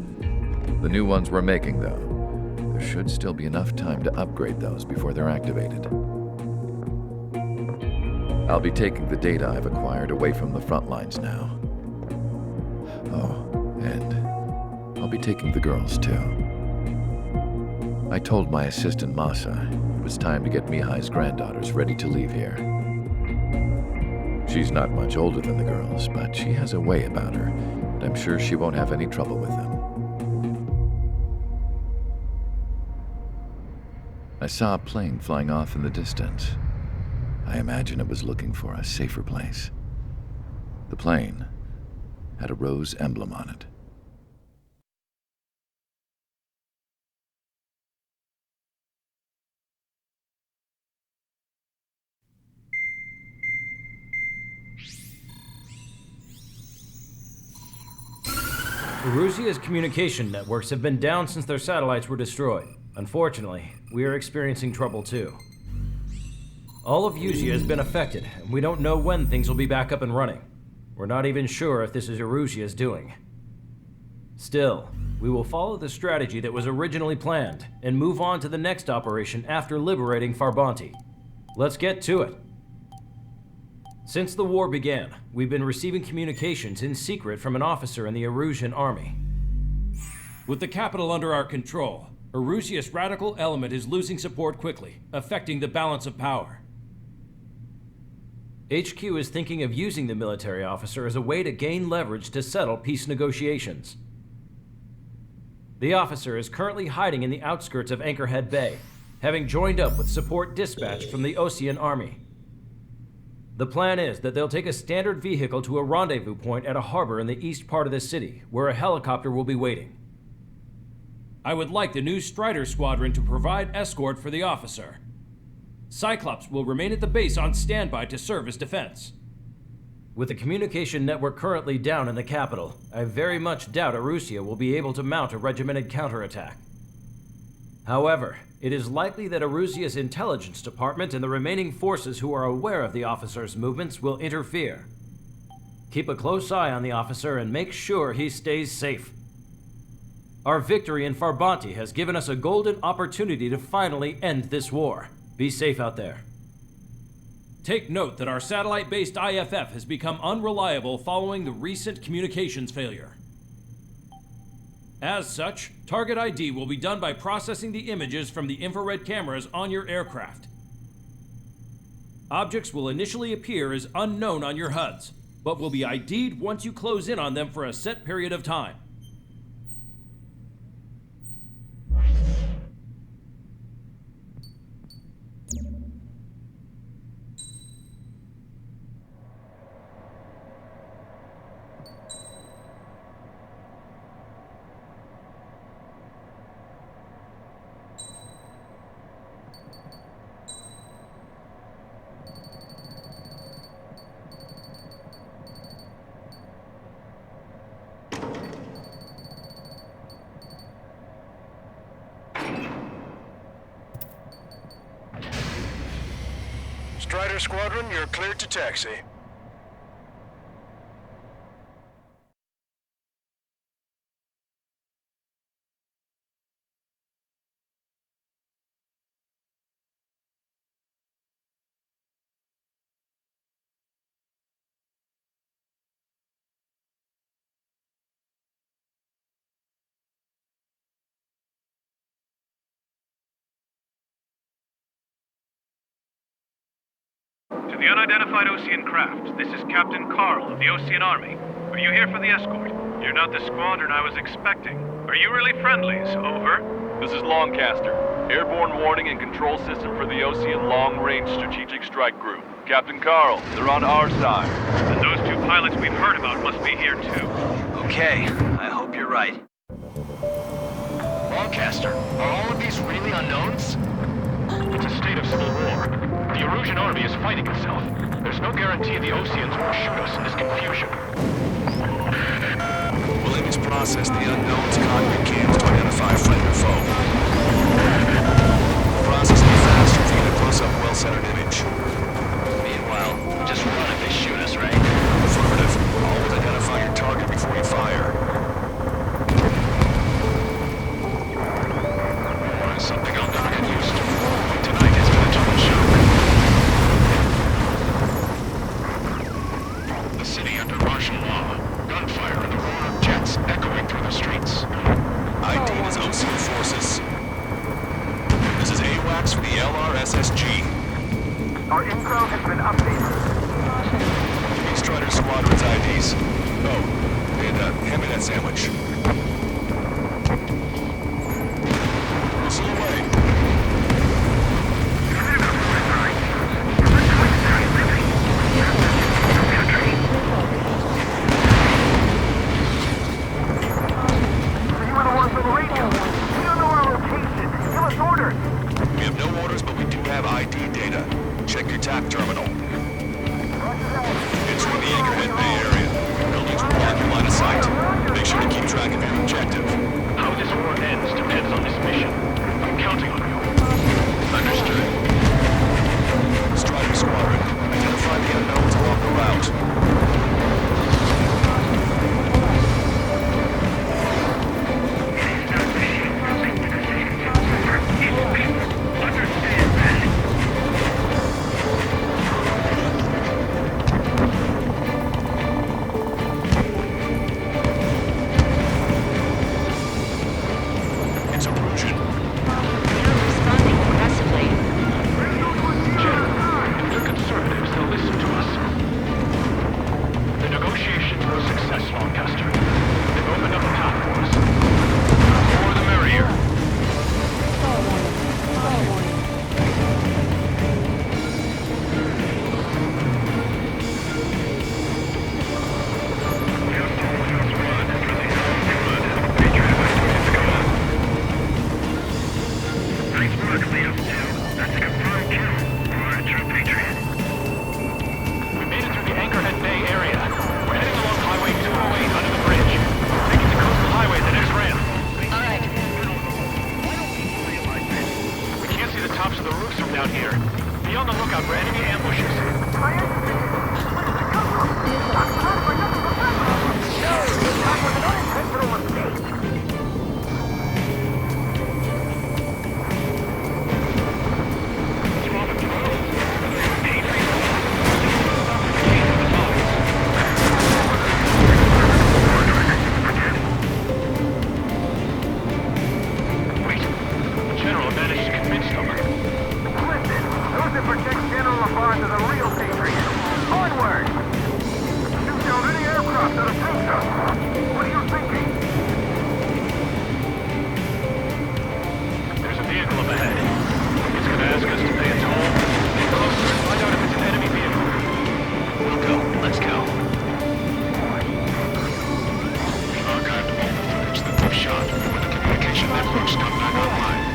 The new ones we're making, though, there should still be enough time to upgrade those before they're activated. I'll be taking the data I've acquired away from the front lines now. Oh, and I'll be taking the girls, too. I told my assistant Masa it was time to get Mihai's granddaughters ready to leave here. She's not much older than the girls, but she has a way about her, and I'm sure she won't have any trouble with them. I saw a plane flying off in the distance. I imagine it was looking for a safer place. The plane had a rose emblem on it. Erusia's communication networks have been down since their satellites were destroyed. Unfortunately, we are experiencing trouble too. All of Usia has been affected, and we don't know when things will be back up and running. We're not even sure if this is Erusia's doing. Still, we will follow the strategy that was originally planned, and move on to the next operation after liberating Farbanti. Let's get to it. Since the war began, we've been receiving communications in secret from an officer in the Erusian army. With the capital under our control, Erusia's radical element is losing support quickly, affecting the balance of power. HQ is thinking of using the military officer as a way to gain leverage to settle peace negotiations. The officer is currently hiding in the outskirts of Anchorhead Bay, having joined up with support dispatch from the Osean army. The plan is that they'll take a standard vehicle to a rendezvous point at a harbor in the east part of the city, where a helicopter will be waiting. I would like the new Strider Squadron to provide escort for the officer. Cyclops will remain at the base on standby to serve as defense. With the communication network currently down in the capital, I very much doubt Erusia will be able to mount a regimented counterattack. However, it is likely that Erusia's intelligence department and the remaining forces who are aware of the officer's movements will interfere. Keep a close eye on the officer and make sure he stays safe. Our victory in Farbanti has given us a golden opportunity to finally end this war. Be safe out there. Take note that our satellite-based IFF has become unreliable following the recent communications failure. As such, target ID will be done by processing the images from the infrared cameras on your aircraft. Objects will initially appear as unknown on your HUDs, but will be ID'd once you close in on them for a set period of time. Strider Squadron, you're cleared to taxi. To the unidentified Osean craft, this is Captain Carl of the Osean Army. Are you here for the escort? You're not the squadron I was expecting. Are you really friendlies? Over. This is Longcaster. Airborne warning and control system for the Osean Long Range Strategic Strike Group. Captain Carl, they're on our side. And those two pilots we've heard about must be here too. Okay, I hope you're right. Longcaster, are all of these really unknowns? It's a state of civil war. The Erusian army is fighting itself. There's no guarantee the Oseans won't shoot us in this confusion. We'll image process the unknown's cockpit cams to identify friend or foe. The process will be faster if you get a close-up, well-centered image. Meanwhile, just run if they shoot us, right? Affirmative. Always identify your target before you fire. Something I'll never get used to. Tonight has been a total shock. The city under martial law. Gunfire and the roar of jets echoing through the streets. ID is Osean forces. This is AWACS for the LRSSG. Our info has been updated. These Strider Squadron's IDs. Oh, and hand me that sandwich. Whistle away. We have no orders, but we do have ID data. Check your TAC terminal. It's from the Anchorhead Bay area. Buildings will block your line of sight. Make sure to keep track of your objective. How this war ends depends on this mission. I'm counting on you. Understood. Strider Squadron, identify the unknowns along the route. It's Erusian. the roofs from down here. Be on the lookout for enemy ambushes. General managed to convince them. Listen, those that protect General LaFarge are the real patriots. Onward! Shoot down any aircraft that approach us. What are you thinking? There's a vehicle up ahead. It's gonna ask us to pay a toll. Get closer and find out if it's an enemy vehicle. We'll go. Let's go. We've archived all the footage that we've shot. When the communication networks come back online,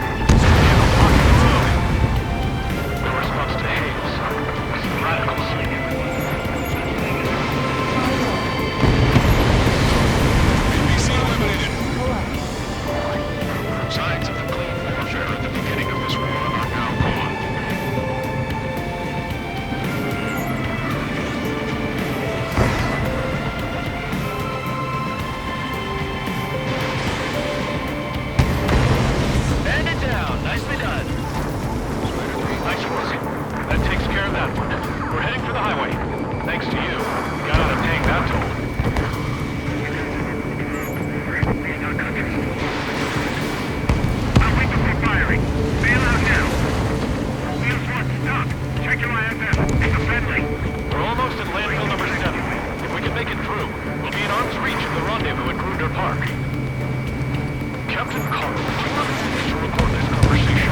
No response to hails. Some radicals. NBC eliminated. Signs of the clean warfare at the beginning of this war are now gone. Bandit down. Nicely done. Nice work. That takes care of that one. We're heading for the highway. Thanks to you. We got out of paying that toll. I'll wait before firing. Bail out now. Wheels 1, stop. Check your IFF. It's a friendly. We're almost at landfill number 7. If we can make it through, we'll be in arm's reach of the rendezvous at Grunder Park. Captain Carl, do you have anything to record this conversation?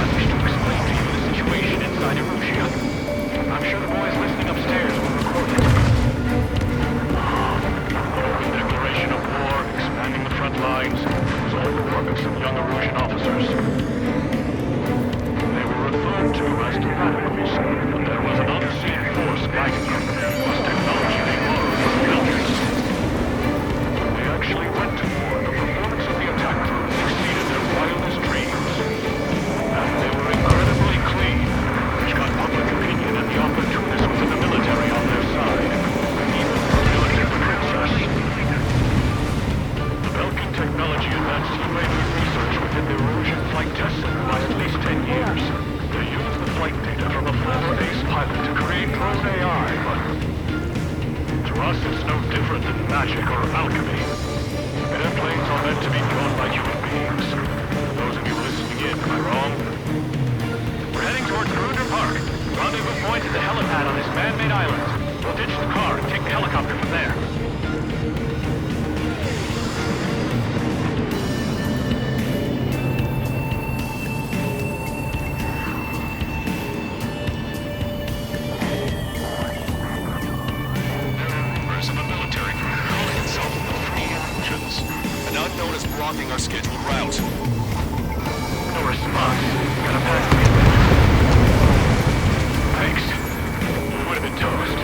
I wish to explain to you the situation inside Erusia. I'm sure the boys listening upstairs will record it. The declaration of war, expanding the front lines, was all the work of some young Erusian officers. They were referred to as the radicals, but there was an unseen force guiding them, whose technology they borrowed from countries. When they actually went to war, the performance of the attack crews exceeded their wildest dreams. And they were incredibly clean, which got public opinion and the opportunists within the military on their side. Even the militant princess. The Belkin technology advanced UAV research within the Erusian flight test center by at least 10 years. They used the flight data from a former ace pilot to create drone AI, but to us it's no different than magic or alchemy. Airplanes are meant to be flown by human beings. Those of you listening in, am I wrong? We're heading towards Grunder Park. Rendezvous point is the helipad on this man-made island. We'll ditch the car and take the helicopter from there. There are rumors of a military group calling itself the Free Erusians. An unknown is blocking our scheduled route. No response. Gotta pass the Thanks. We would have been toast.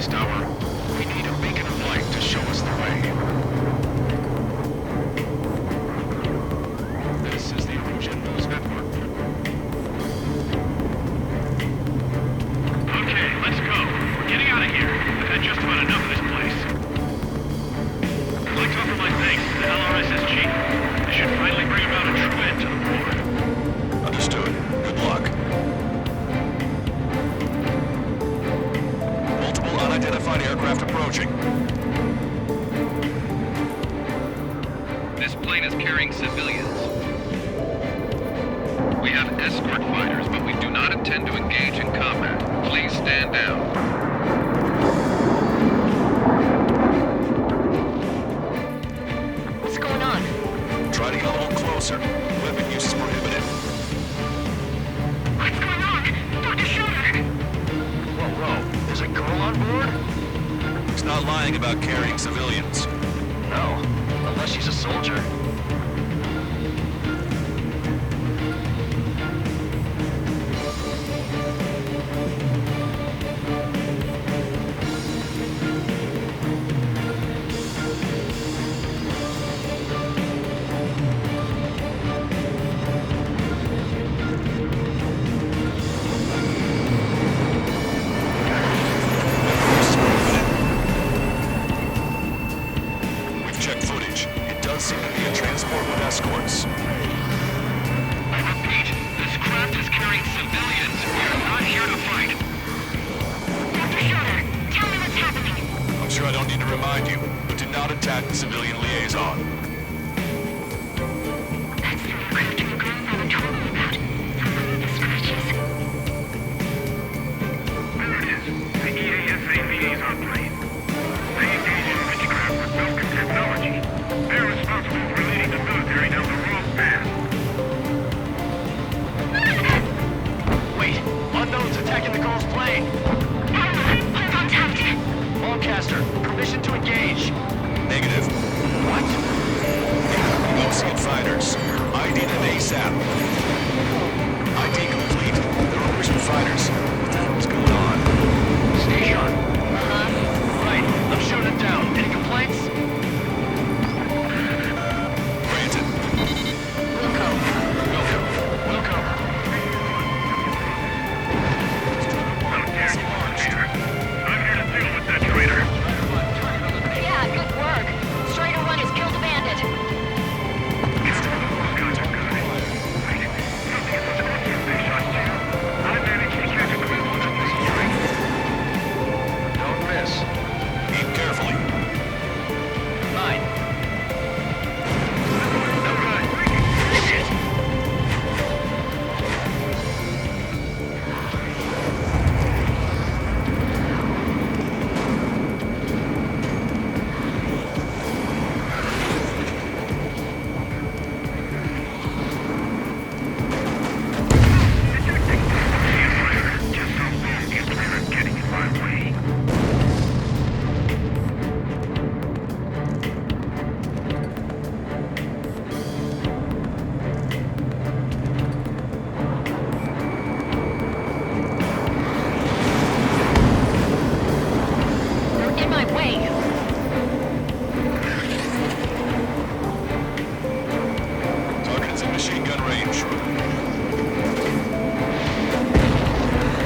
Base Tower. We need a beacon of light to show us the way. This is the Erosion News Network. Okay, let's go. We're getting out of here. I've had just about enough of this place. I'd like to offer my thanks to the LRSSG. They should finally bring about a true end to the war. Understood. Good luck. Multiple unidentified aircraft approaching. This plane is carrying civilians. We have escort fighters, but we do not intend to engage in combat. Please stand down. What's going on? Try to get a little closer. Weapon use is prohibited. What's going on? Dr. Schroeder! Whoa. There's a girl on board? He's not lying about carrying civilians. No. Unless she's a soldier. We've checked footage. It does seem to be a transport with escorts. I repeat, this craft is carrying civilians. We are not here to fight. Dr. Schroeder, tell me what's happening. I'm sure I don't need to remind you, but do not attack the civilian liaison. That's the aircraft your grandfather told me about. The scratches. There it is. The EASA liaison plane. They engage in witchcraft with Belkin technology. They're responsible for leading the military down the wrong path. Wait, unknown's attacking the girl's plane. On contact. Lancaster, permission to engage. Negative. What? Incoming Ocean fighters. ID them ASAP. ID complete. They're Erosion fighters. What the hell's going on? Station. Right, I'm shooting it down. Any complaints? Granted. Wilco. I'm here to deal with that traitor. Yeah, good work. Strider 1 has killed a bandit. Don't miss. Aim carefully. Mine. Getting in my way. You're in my way. Target is in machine gun range.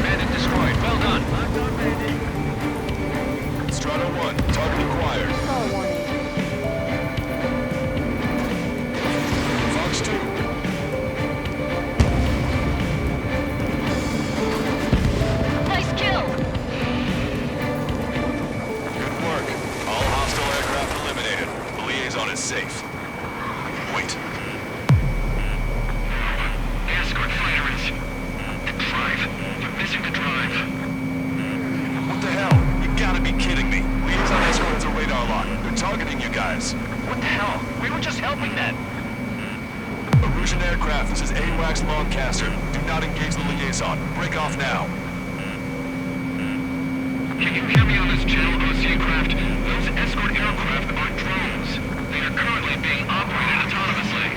Bandit destroyed. Well done. Strata 1, target acquired. Call warning. Fox 2. Nice kill. Good work. All hostile aircraft eliminated. The liaison is safe. Wait. The escort fighter is... The drive. They're missing the drive. What the hell? You gotta be kidding me. Liaison escort has a radar lock. They're targeting you guys. What the hell? We were just helping them. Erosion aircraft, this is AWACS Lancaster. Do not engage the liaison. Break off now. Can you hear me on this channel, OC craft? Those escort aircraft are drones. They are currently being operated autonomously.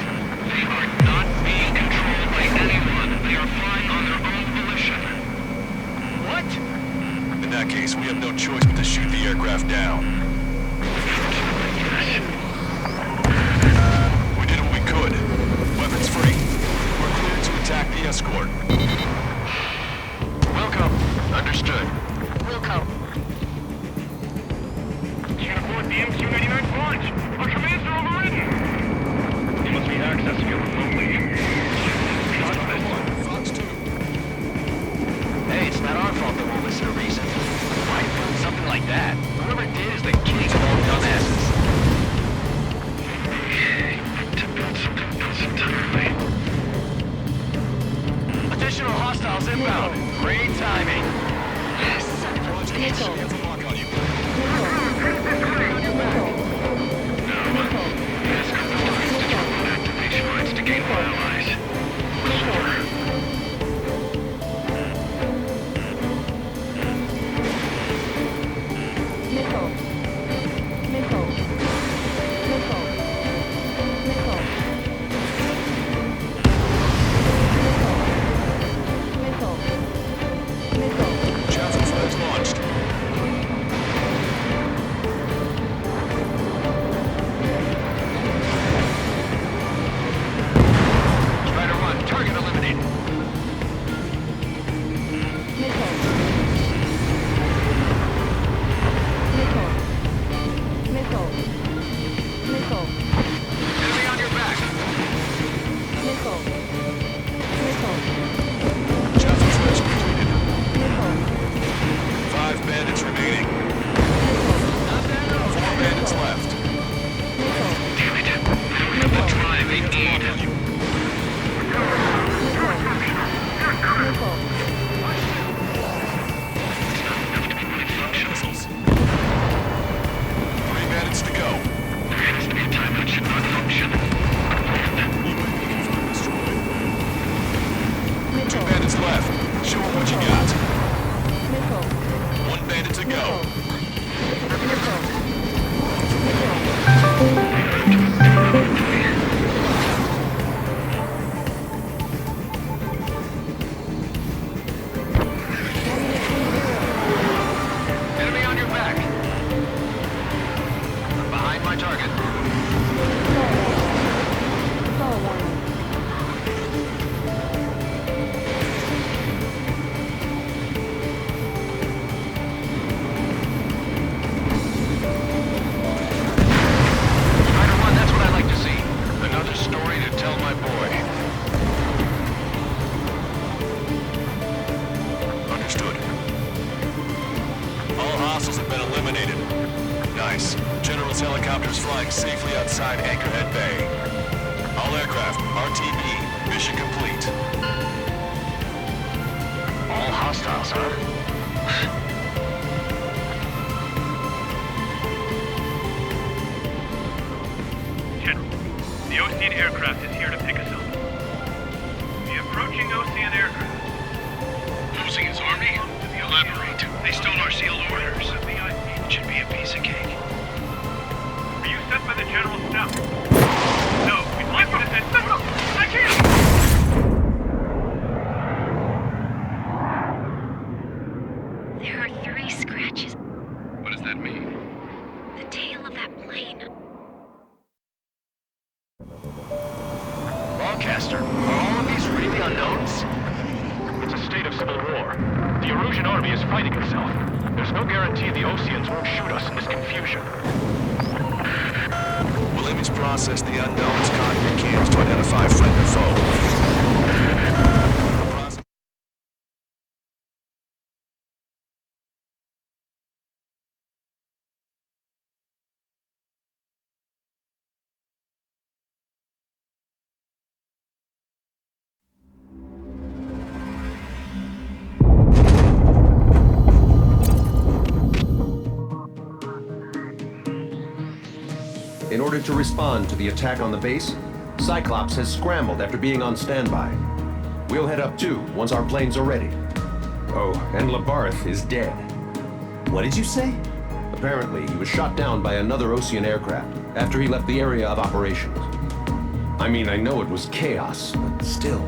They are not being controlled by anyone. They are flying on their own volition. What? In that case, we have no choice but to shoot the aircraft down. We did what we could. Weapons free. We're cleared to attack the escort. Welcome. Understood. Wilco. Can't afford the MQ-99 launch. Our commands are overridden. He must be accessing it remotely. Fox 2. Hey, it's not our fault they won't listen to reason. Why build something like that? Whoever did is the king of all dumbasses. To build something else entirely. Additional hostiles inbound. Great timing. Son of a bitch. We have a lock on you. Activation rights to gain more allies. Chaffin flares launched. Strider 1, target eliminated. Enemy on your back. Chaffin flares completed. 5 bandits remaining. 4 bandits left. Damn it. I don't have the drive they need. Lock on you. Missiles. 3 bandits to go. There has to be a time that should not function. Destroyed. 2 bandits left. Show them what you got. 1 bandit to go. Enemy on your back. Behind my target. Strider 1, that's what I like to see. Another story to tell my boy. Understood. All hostiles have been eliminated. Nice. General's helicopters flying safely outside Anchorhead Bay. All aircraft, RTB, mission complete. All hostiles, huh? General, the Ocean aircraft is here to pick us up. The approaching Ocean aircraft. Ocean's army? Elaborate. They stole our sealed orders. It should be a piece of cake. Are you sent by the General's staff? No, we'd like you to send... I can't! There are 3 scratches. What does that mean? The tail of that plane. Lancaster, are all of these really unknowns? It's a state of civil war. The Erusian army is fighting itself. There's no guarantee the Oceans won't shoot us in this confusion. We'll image process the unknowns cockpit cams to identify friend or foe. In order to respond to the attack on the base, Cyclops has scrambled after being on standby. We'll head up too, once our planes are ready. Oh, and Labarth is dead. What did you say? Apparently, he was shot down by another Ocean aircraft after he left the area of operations. I mean, I know it was chaos, but still.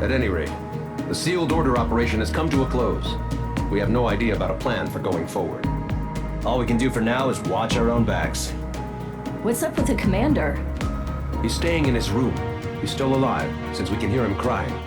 At any rate, the sealed order operation has come to a close. We have no idea about a plan for going forward. All we can do for now is watch our own backs. What's up with the commander? He's staying in his room. He's still alive, since we can hear him crying.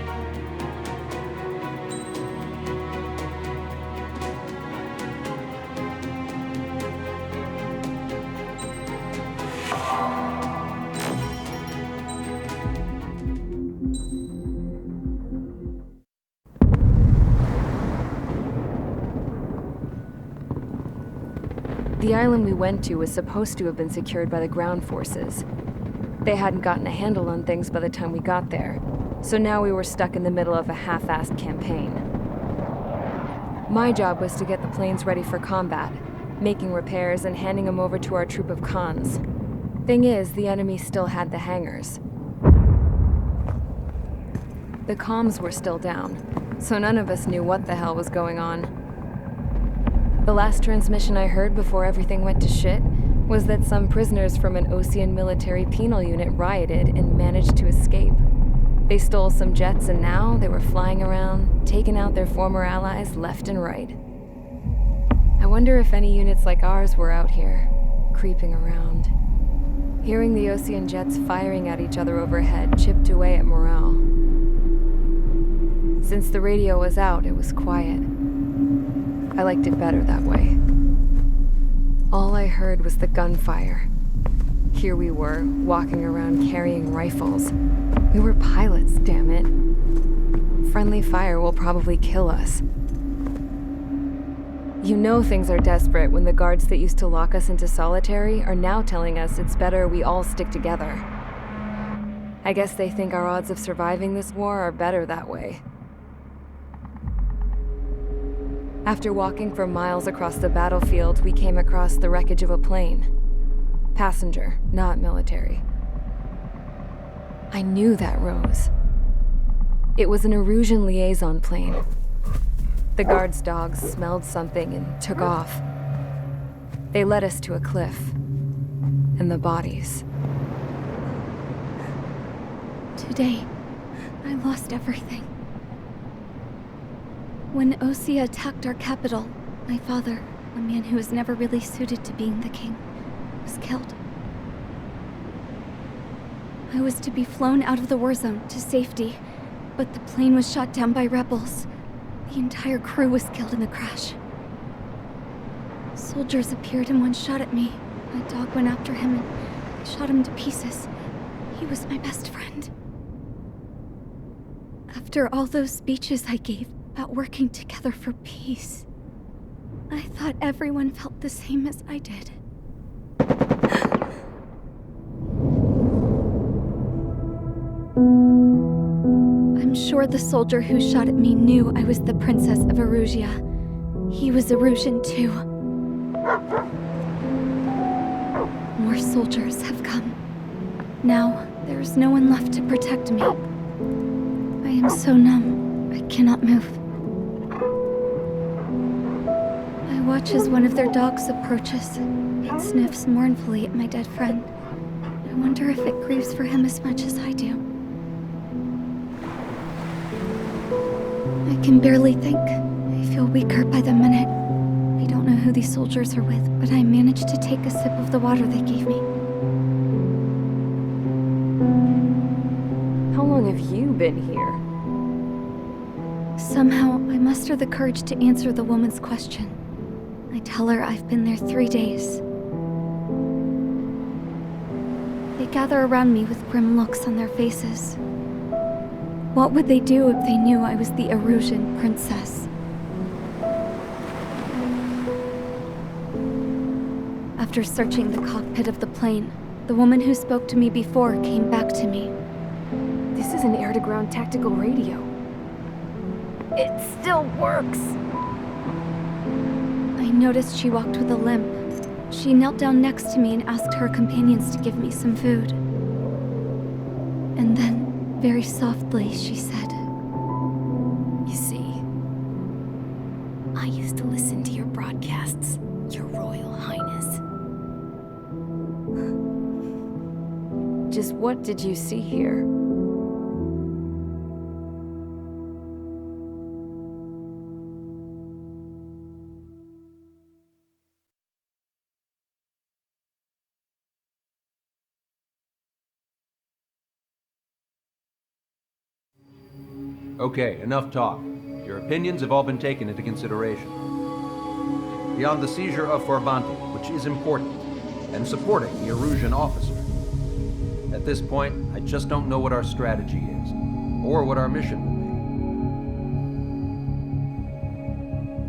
The island we went to was supposed to have been secured by the ground forces. They hadn't gotten a handle on things by the time we got there, so now we were stuck in the middle of a half-assed campaign. My job was to get the planes ready for combat, making repairs and handing them over to our troop of cons. Thing is, the enemy still had the hangars. The comms were still down, so none of us knew what the hell was going on. The last transmission I heard before everything went to shit was that some prisoners from an Osean military penal unit rioted and managed to escape. They stole some jets and now they were flying around, taking out their former allies left and right. I wonder if any units like ours were out here, creeping around. Hearing the Osean jets firing at each other overhead chipped away at morale. Since the radio was out, it was quiet. I liked it better that way. All I heard was the gunfire. Here we were, walking around carrying rifles. We were pilots, damn it. Friendly fire will probably kill us. You know things are desperate when the guards that used to lock us into solitary are now telling us it's better we all stick together. I guess they think our odds of surviving this war are better that way. After walking for miles across the battlefield, we came across the wreckage of a plane. Passenger, not military. I knew that rose. It was an Erusian liaison plane. The guard's dogs smelled something and took off. They led us to a cliff. And the bodies. Today, I lost everything. When Osea attacked our capital, my father, a man who was never really suited to being the king, was killed. I was to be flown out of the war zone to safety, but the plane was shot down by rebels. The entire crew was killed in the crash. Soldiers appeared and one shot at me. My dog went after him and shot him to pieces. He was my best friend. After all those speeches I gave about working together for peace, I thought everyone felt the same as I did. I'm sure the soldier who shot at me knew I was the Princess of Erusia. He was Erusian too. More soldiers have come. Now, there is no one left to protect me. I am so numb, I cannot move. I watch as one of their dogs approaches. It sniffs mournfully at my dead friend. I wonder if it grieves for him as much as I do. I can barely think. I feel weaker by the minute. I don't know who these soldiers are with, but I managed to take a sip of the water they gave me. How long have you been here? Somehow, I muster the courage to answer the woman's question. I tell her I've been there 3 days. They gather around me with grim looks on their faces. What would they do if they knew I was the Erusian princess? After searching the cockpit of the plane, the woman who spoke to me before came back to me. This is an air-to-ground tactical radio. It still works! I noticed she walked with a limp. She knelt down next to me and asked her companions to give me some food. And then, very softly, she said, "You see, I used to listen to your broadcasts, Your Royal Highness." Just what did you see here? Okay, enough talk. Your opinions have all been taken into consideration. Beyond the seizure of Forbanti, which is important, and supporting the Erusian officer. At this point, I just don't know what our strategy is, or what our mission will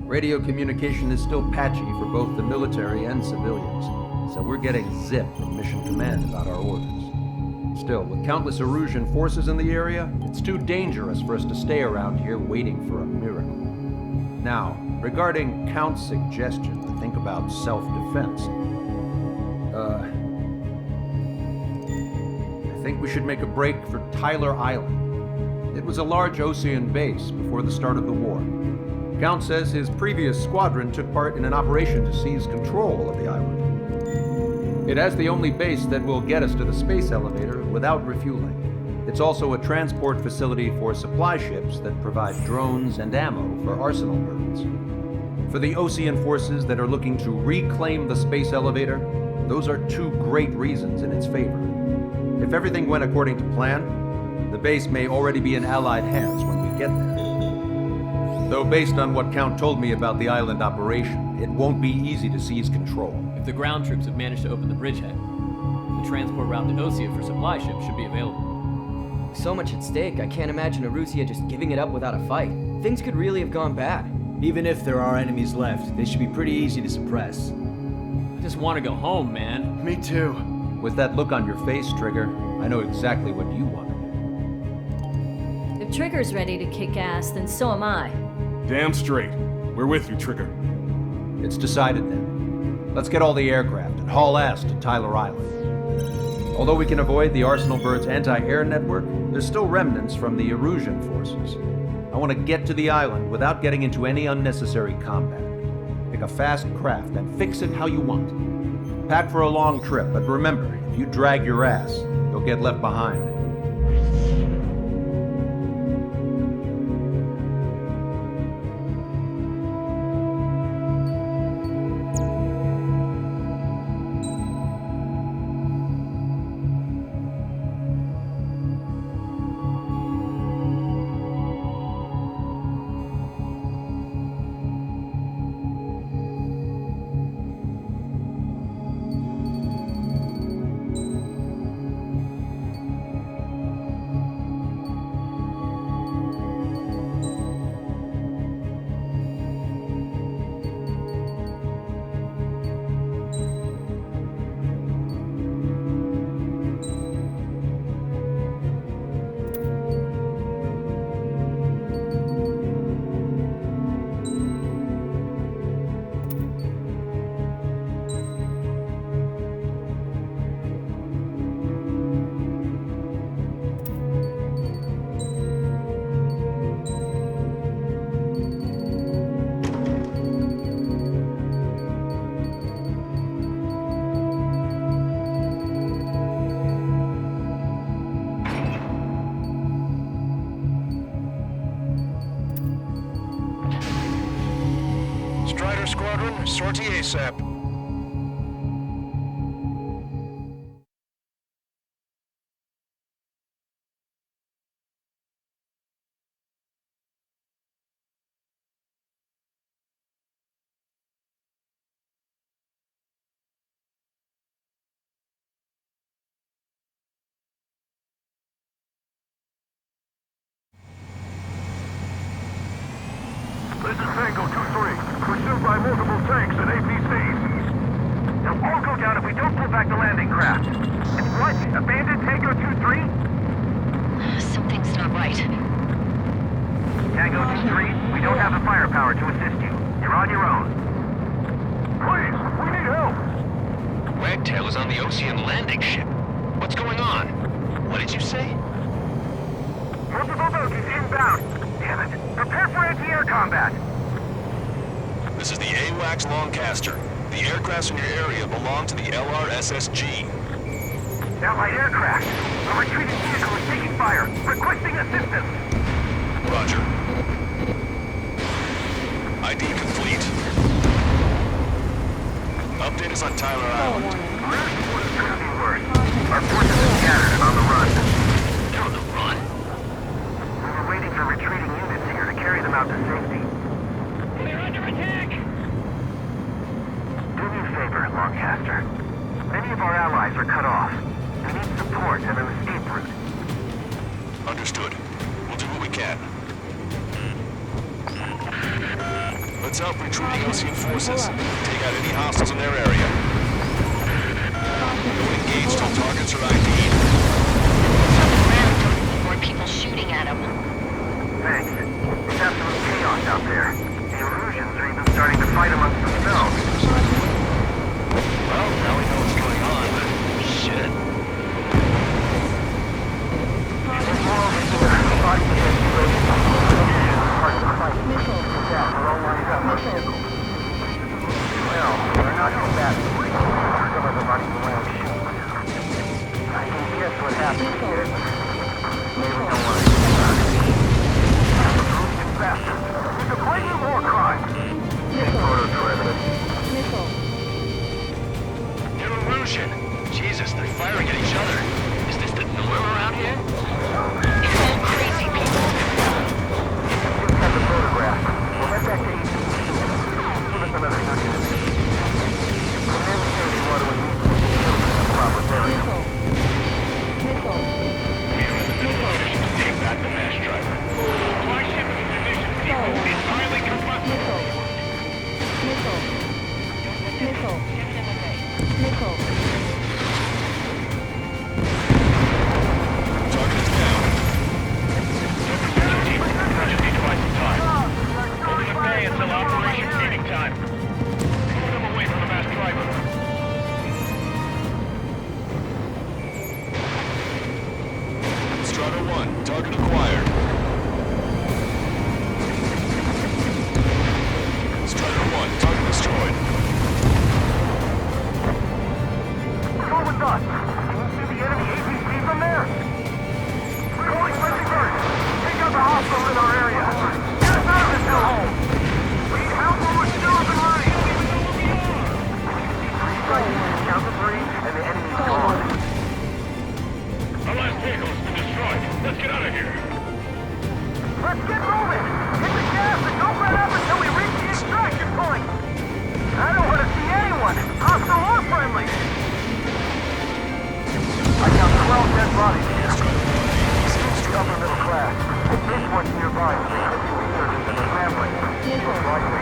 be. Radio communication is still patchy for both the military and civilians, so we're getting zip from Mission Command about our orders. Still, with countless Erusian forces in the area, it's too dangerous for us to stay around here waiting for a miracle. Now, regarding Count's suggestion to think about self-defense, I think we should make a break for Tyler Island. It was a large Osean base before the start of the war. Count says his previous squadron took part in an operation to seize control of the island. It has the only base that will get us to the space elevator without refueling. It's also a transport facility for supply ships that provide drones and ammo for arsenal birds. For the Osean forces that are looking to reclaim the space elevator, those are two great reasons in its favor. If everything went according to plan, the base may already be in Allied hands when we get there. Though based on what Count told me about the island operation, it won't be easy to seize control. If the ground troops have managed to open the bridgehead, the transport route to Osea for supply ships should be available. So much at stake, I can't imagine Erusia just giving it up without a fight. Things could really have gone bad. Even if there are enemies left, they should be pretty easy to suppress. I just want to go home, man. Me too. With that look on your face, Trigger, I know exactly what you want. If Trigger's ready to kick ass, then so am I. Damn straight. We're with you, Trigger. It's decided then. Let's get all the aircraft and haul ass to Tyler Island. Although we can avoid the Arsenal Bird's anti-air network, there's still remnants from the Erusian forces. I want to get to the island without getting into any unnecessary combat. Pick a fast craft and fix it how you want. Pack for a long trip, but remember, if you drag your ass, you'll get left behind. Strider Squadron, sortie ASAP. This is Tango 2-3, pursued by multiple tanks and APCs. They'll all go down if we don't pull back the landing craft. It's what? Abandoned Tango 2-3? Something's not right. Tango 2-3, we don't have the firepower to assist you. You're on your own. Please, we need help! Wagtail is on the Osean landing ship. What's going on? What did you say? Multiple bogies inbound. Damn it. Prepare for anti-air combat. This is the AWACS Lancaster. The aircrafts in your area belong to the LRSSG. Allied aircraft. A retreating vehicle is taking fire. Requesting assistance. Roger. ID complete. Update us on Tyler Island. Last one couldn't be worse. Our forces are scattered and on the run. They're on the run? We were waiting for retreating out to safety. They're under attack! Do me a favor, Lancaster. Many of our allies are cut off. We need support and an escape route. Understood. We'll do what we can. Let's help recruiting Ocean forces. Take out any hostiles in their area. Don't engage till targets are ID'd. More people shooting at him. Thanks. It's absolute chaos out there. The Erusians are even starting to fight amongst themselves. Well, now we know what's going on, but shit. Well, we're not too bad. Some of them running around shooting. I can guess what happened here. Maybe don't want to think about it. Erusian bastards. It's a blatant war crime. Take photos for evidence. New Erusian! Jesus, they're firing at each other. Is this the norm around here? It's all crazy people. Just got the photograph. We'll head back to APC. Give us another second. And then we say we want to release the proper burial. Take back the mass driver. Supply ship and munitions depot is highly combustible. Target is down. I just need to buy some time. Open the bay until operation meeting time. Move them away from the mass driver. Strata 1, target acquired. Strata 1, target destroyed. Go with us. Can you see the enemy APC from there? Calling Frenzy Bird. Take out the hostiles in our area. Get us out of this hellhole. We need help when we're still up and running. Count to 3, and the enemy's gone. Our last vehicle's been destroyed. Let's get out of here. Let's get moving. Hit the gas and don't let up until we reach the extraction point. I don't want to see anyone, hostile or friendly. I count 12 dead bodies here. Upper middle class. This one's nearby. They could be researchers and their family. Most likely,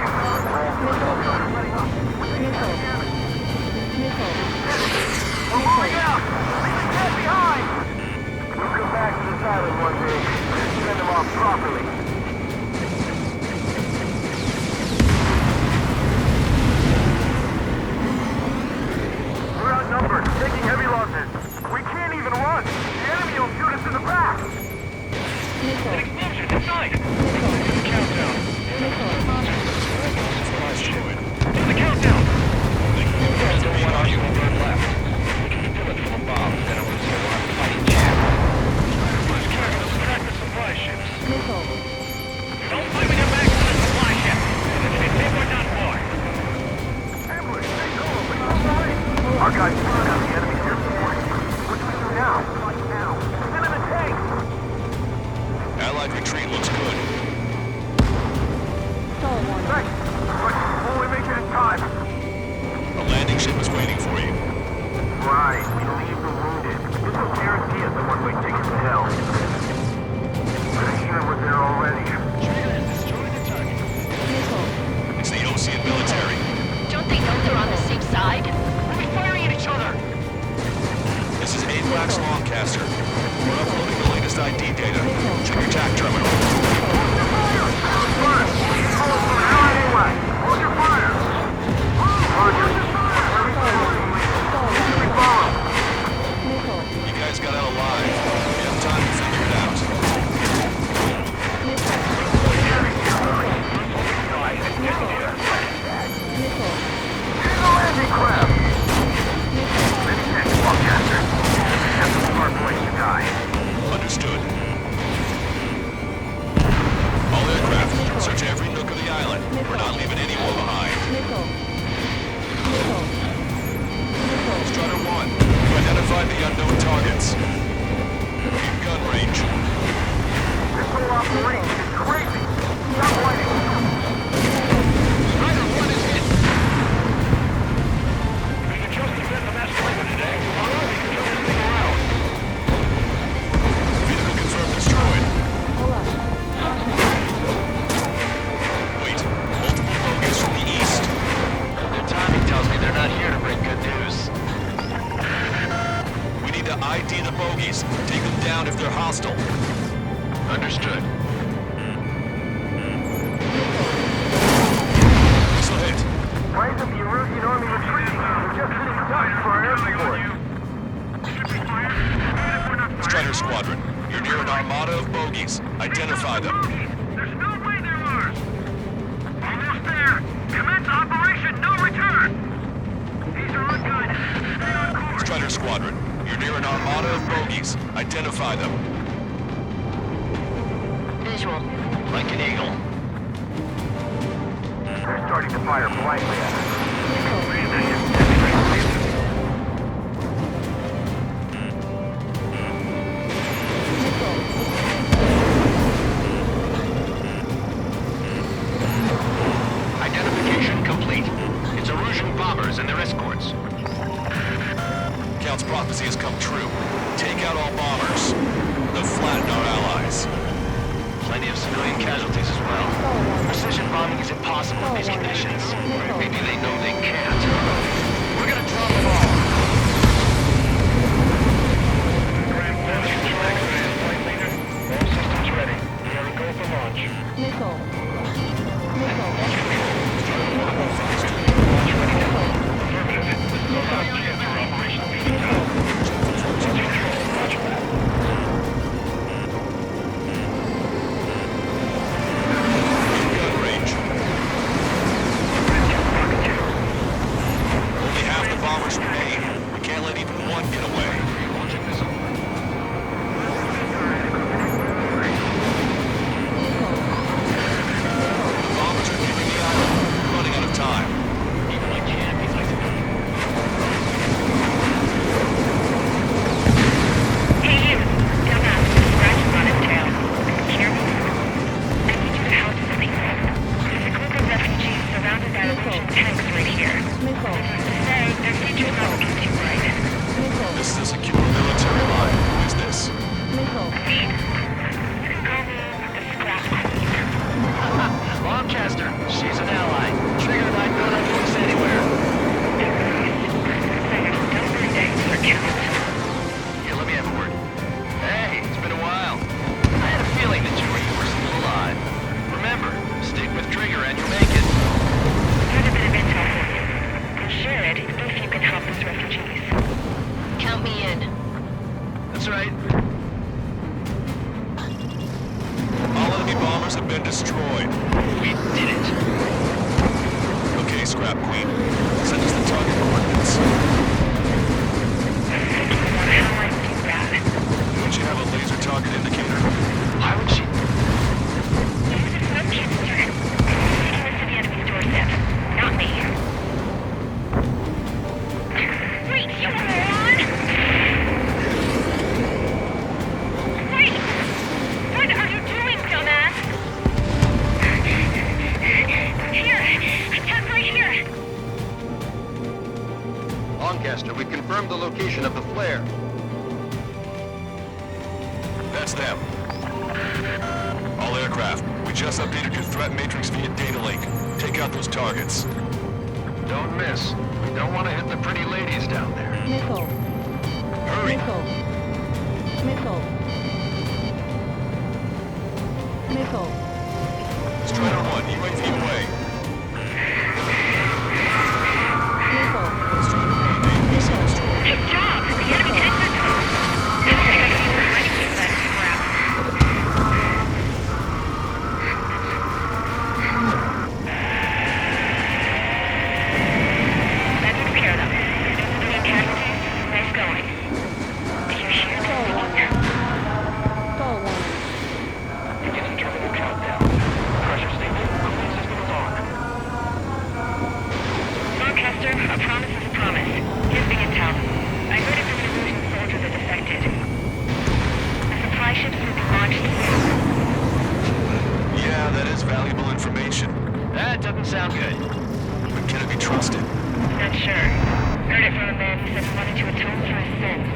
we're moving out. Leave the cat behind. We'll come back to this island one day and send them off properly. We're outnumbered, taking heavy losses. We can't even run. The enemy will shoot us in the back. An explosion inside! Countdown. Destroyed. Do the countdown! There's only one occupant bird left. We can fill it full of bombs, then Erusian will have to fight each other. Let's carry those tracker supply ships. Don't fight with your back to the supply ship. It's been hit or not more. Ambush, stay cool. Our guys found out the enemy's here support. What do we do now? Send in a tank. Allied retreat looks good. Thanks. But will we make it in time? A landing ship is waiting for you. Right. We leave the wounded. This will guarantee us a one-way ticket to hell. Pretty sure we're there already. It's the Ocean military. Don't they know they're on the same side? We'll be firing at each other! This is AWACS Lancaster. We're uploading the latest ID data. Check your TAC terminal. Hold your fire! Hold your fire! Roger. We follow. base. Take them down if they're hostile. Understood. Missile hit. Planes of the Erusian Army retreating. We're just getting done for our air support. Strider Squadron, you're near an armada of bogies. Identify them. There's no way they're ours! Almost there! Commence Operation No Return! These are unguided. Stay on course. Strider Squadron, you're near an armada of bogies. Identify them. Visual. Like an eagle. They're starting to fire blankly at us. Identification complete. It's Erusian bombers and their escorts. Count's prophecy has come true. Take out all bombers. They'll flatten our allies. Plenty of civilian casualties as well. Precision bombing is impossible in these conditions. Maybe they know they can't. We're gonna drop them all. All systems ready. We are go for launch. Gun range. Only half the bombers remain. We can't let even one get away. The bombers are keeping the island. We're running out of time. Even like champions like to be. Hey, you. Dumbass. Scratches on his tail. Can you hear me? I need you to help something. There's a group of refugees surrounded by Erusian tanks right here. So, their future's not looking too bright. This is a secure military line. Who is this? Lancaster, she's an ally. Trigger and I go not voice anywhere. Here, let me have a word. Hey, it's been a while. I had a feeling that you were still alive. Remember, stick with Trigger and you'll make it. Here's a bit of intel for you. I'll share it if you can help those refugees. Count me in. That's right. All enemy bombers have been destroyed. We did it. Okay, Scrap Queen. Send us the target coordinates. How I do that? Don't you have a laser target indicator? Why would she? Use a smoke canister. Taking us to the enemy's doorstep. Not me. Wait, you moron! Wait! What are you doing, dumbass? Here! Attack right here! Lancaster, we've confirmed the location of the flare. That's them. All aircraft, we just updated your threat matrix via data link. Take out those targets. Don't miss. We don't want to hit the pretty ladies down there. Hurry! Strider 1, UAV away. Strider 1, APC destroyed. Good job! The enemy tanks are coming. I don't think I can even ready for that crap. That took care of them. No civilian casualties. Nice going. Did you hear that? Beginning terminal countdown. Pressure stable. Cooling system is on. Lancaster, a promise is a promise. Here's the intel. I heard if an Erusian soldier that defected. The supply ships will be launched soon. Yeah, that is valuable information. That doesn't sound good. But can it be trusted? Not sure. Heard it from a man who said he wanted to atone for his sins.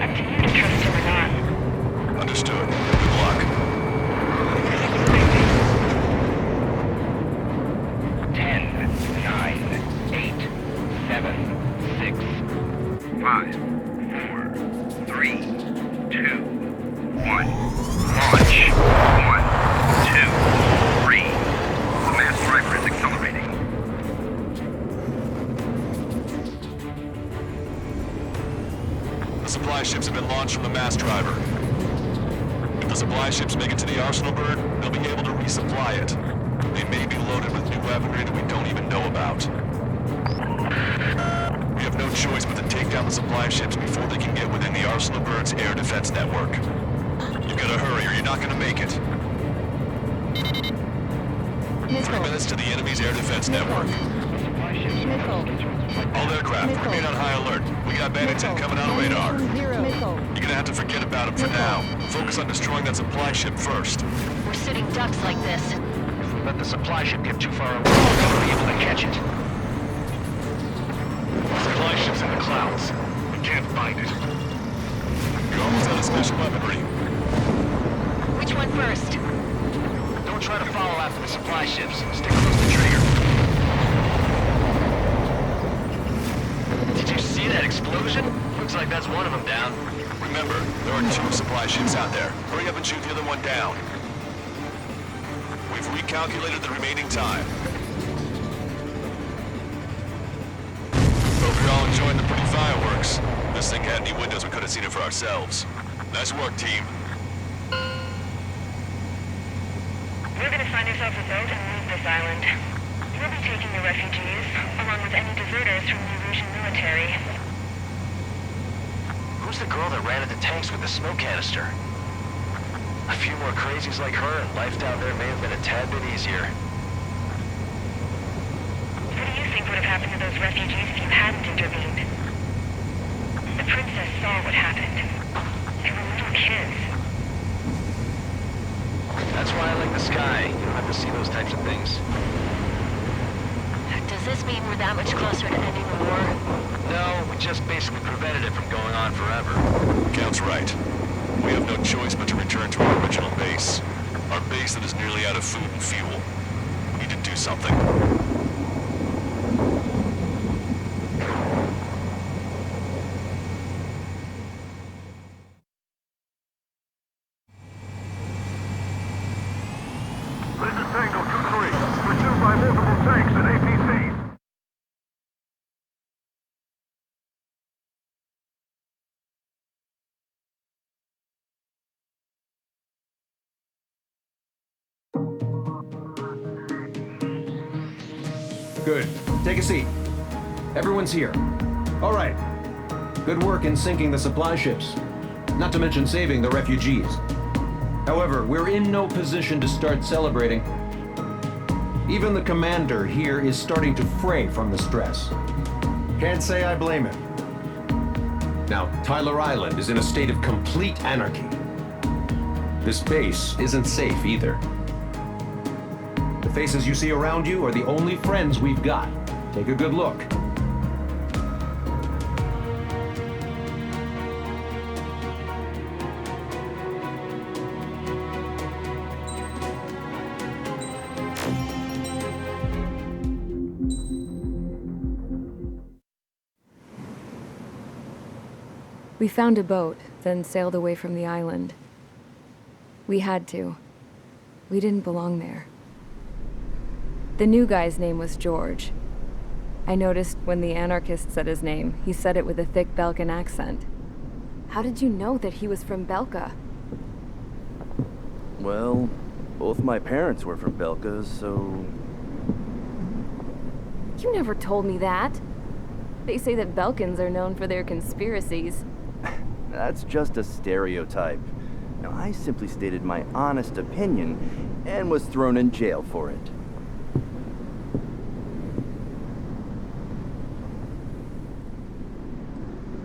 Up to you to trust him or not. Understood. Good luck. 10, 9, 8, 7, 6, 5, 4, 3, 2, ships have been launched from the mass driver. If the supply ships make it to the Arsenal Bird, they'll be able to resupply it. They may be loaded with new weaponry that we don't even know about. We have no choice but to take down the supply ships before they can get within the Arsenal Bird's air defense network. You gotta hurry or you're not gonna make it. 3 minutes to the enemy's air defense network. All aircraft, remain on high alert. We got bandits incoming on radar. You're gonna have to forget about them for now. Focus on destroying that supply ship first. We're sitting ducks like this. If we let the supply ship get too far away, we're gonna be able to catch it. Supply ship's in the clouds. We can't find it. You're almost out of special weaponry. Which one first? Don't try to follow after the supply ships. Stick close to trigger. Did you see that explosion? Looks like that's one of them down. Remember, there are 2 supply ships out there. Hurry up and shoot the other one down. We've recalculated the remaining time. Hope you're all enjoying the pretty fireworks. This thing had any windows, we could have seen it for ourselves. Nice work, team. We're gonna find ourselves a boat and leave this island. We'll be taking the refugees, along with any deserters from the Erusian military. Who's the girl that ran at the tanks with the smoke canister? A few more crazies like her, and life down there may have been a tad bit easier. What do you think would have happened to those refugees if you hadn't intervened? The princess saw what happened. They were little kids. That's why I like the sky. You don't have to see those types of things. Does this mean we're that much closer to ending the war? No, we just basically prevented it from going on forever. Count's right. We have no choice but to return to our original base. Our base that is nearly out of food and fuel. We need to do something. This is Tango 2-3. Pursued by multiple tanks and APCs. Good. Take a seat. Everyone's here. All right. Good work in sinking the supply ships. Not to mention saving the refugees. However, we're in no position to start celebrating. Even the commander here is starting to fray from the stress. Can't say I blame him. Now, Tyler Island is in a state of complete anarchy. This base isn't safe either. The faces you see around you are the only friends we've got. Take a good look. We found a boat, then sailed away from the island. We had to. We didn't belong there. The new guy's name was George. I noticed when the anarchist said his name, he said it with a thick Belkan accent. How did you know that he was from Belka? Well, both my parents were from Belka, so... You never told me that. They say that Belkans are known for their conspiracies. That's just a stereotype. Now, I simply stated my honest opinion and was thrown in jail for it.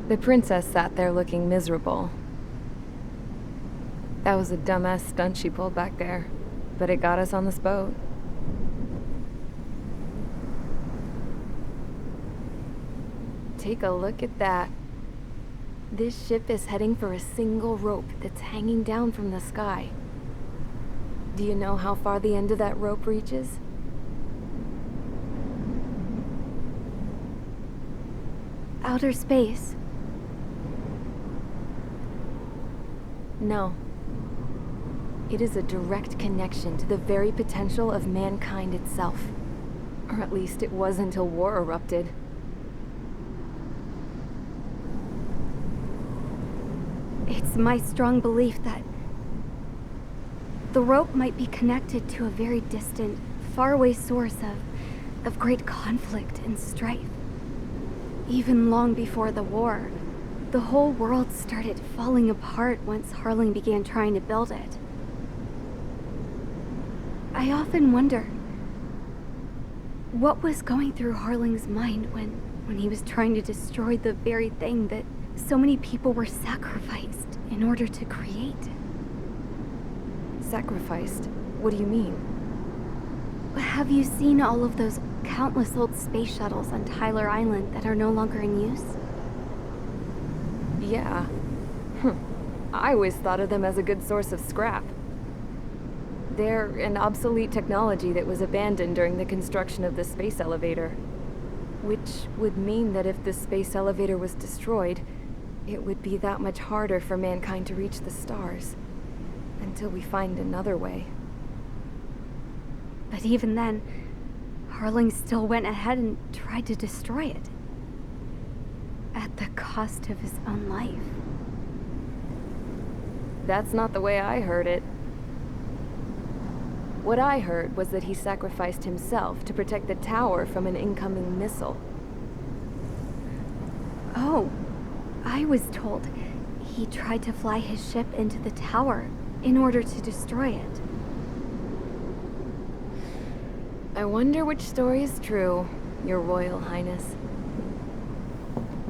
The princess sat there looking miserable. That was a dumbass stunt she pulled back there, but it got us on this boat. Take a look at that. This ship is heading for a single rope that's hanging down from the sky. Do you know how far the end of that rope reaches? Outer space. No. It is a direct connection to the very potential of mankind itself. Or at least it was until war erupted. It's my strong belief that the rope might be connected to a very distant, faraway source of great conflict and strife. Even long before the war, the whole world started falling apart once Harling began trying to build it. I often wonder what was going through Harling's mind when he was trying to destroy the very thing that so many people were sacrificed in order to create. Sacrificed? What do you mean? Have you seen all of those countless old space shuttles on Tyler Island that are no longer in use? Yeah. I always thought of them as a good source of scrap. They're an obsolete technology that was abandoned during the construction of the space elevator. Which would mean that if the space elevator was destroyed, it would be that much harder for mankind to reach the stars. Until we find another way. But even then, Harling still went ahead and tried to destroy it. At the cost of his own life. That's not the way I heard it. What I heard was that he sacrificed himself to protect the tower from an incoming missile. Oh, I was told he tried to fly his ship into the tower in order to destroy it. I wonder which story is true, Your Royal Highness.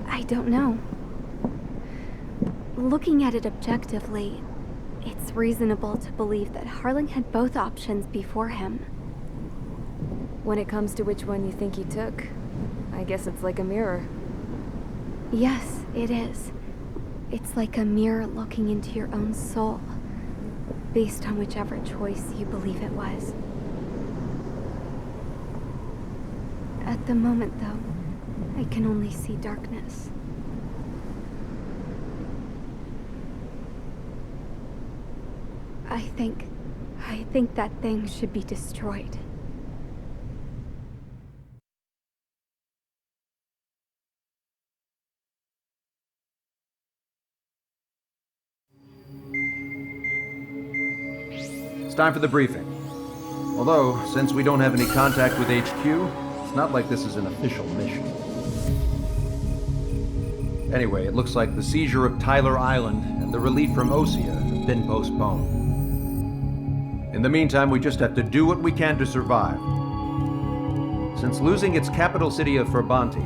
I don't know. Looking at it objectively, it's reasonable to believe that Harling had both options before him. When it comes to which one you think he took, I guess it's like a mirror. Yes, it is. It's like a mirror looking into your own soul, based on whichever choice you believe it was. At the moment, though, I can only see darkness. I think that thing should be destroyed. It's time for the briefing. Although, since we don't have any contact with HQ, it's not like this is an official mission. Anyway, it looks like the seizure of Tyler Island and the relief from Osea have been postponed. In the meantime, we just have to do what we can to survive. Since losing its capital city of Ferbanti,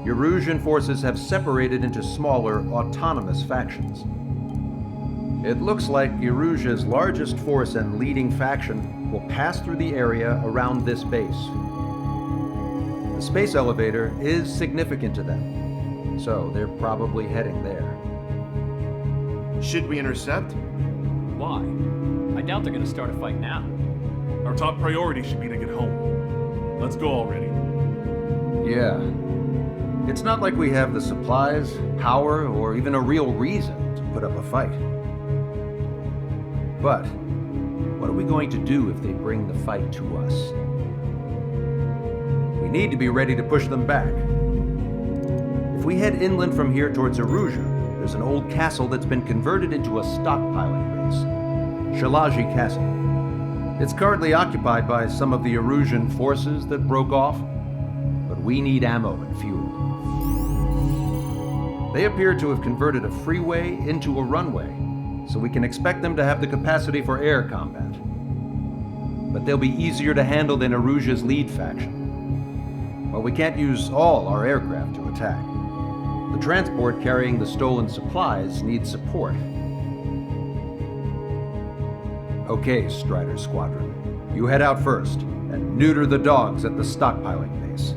Erusian forces have separated into smaller, autonomous factions. It looks like Erusia's largest force and leading faction will pass through the area around this base. The space elevator is significant to them, so they're probably heading there. Should we intercept? Why? I doubt they're gonna start a fight now. Our top priority should be to get home. Let's go already. Yeah. It's not like we have the supplies, power, or even a real reason to put up a fight. But what are we going to do if they bring the fight to us? We need to be ready to push them back. If we head inland from here towards Erusia, there's an old castle that's been converted into a stockpiling base. Shalaji Castle. It's currently occupied by some of the Erusian forces that broke off, but we need ammo and fuel. They appear to have converted a freeway into a runway, so we can expect them to have the capacity for air combat. But they'll be easier to handle than Erusia's lead faction. While we can't use all our aircraft to attack, the transport carrying the stolen supplies needs support. Okay, Strider Squadron. You head out first, and neuter the dogs at the stockpiling base.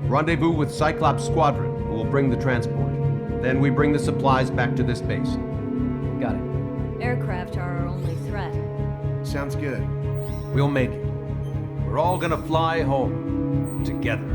Rendezvous with Cyclops Squadron, who will bring the transport. Then we bring the supplies back to this base. Got it. Aircraft are our only threat. Sounds good. We'll make it. We're all gonna fly home. Together.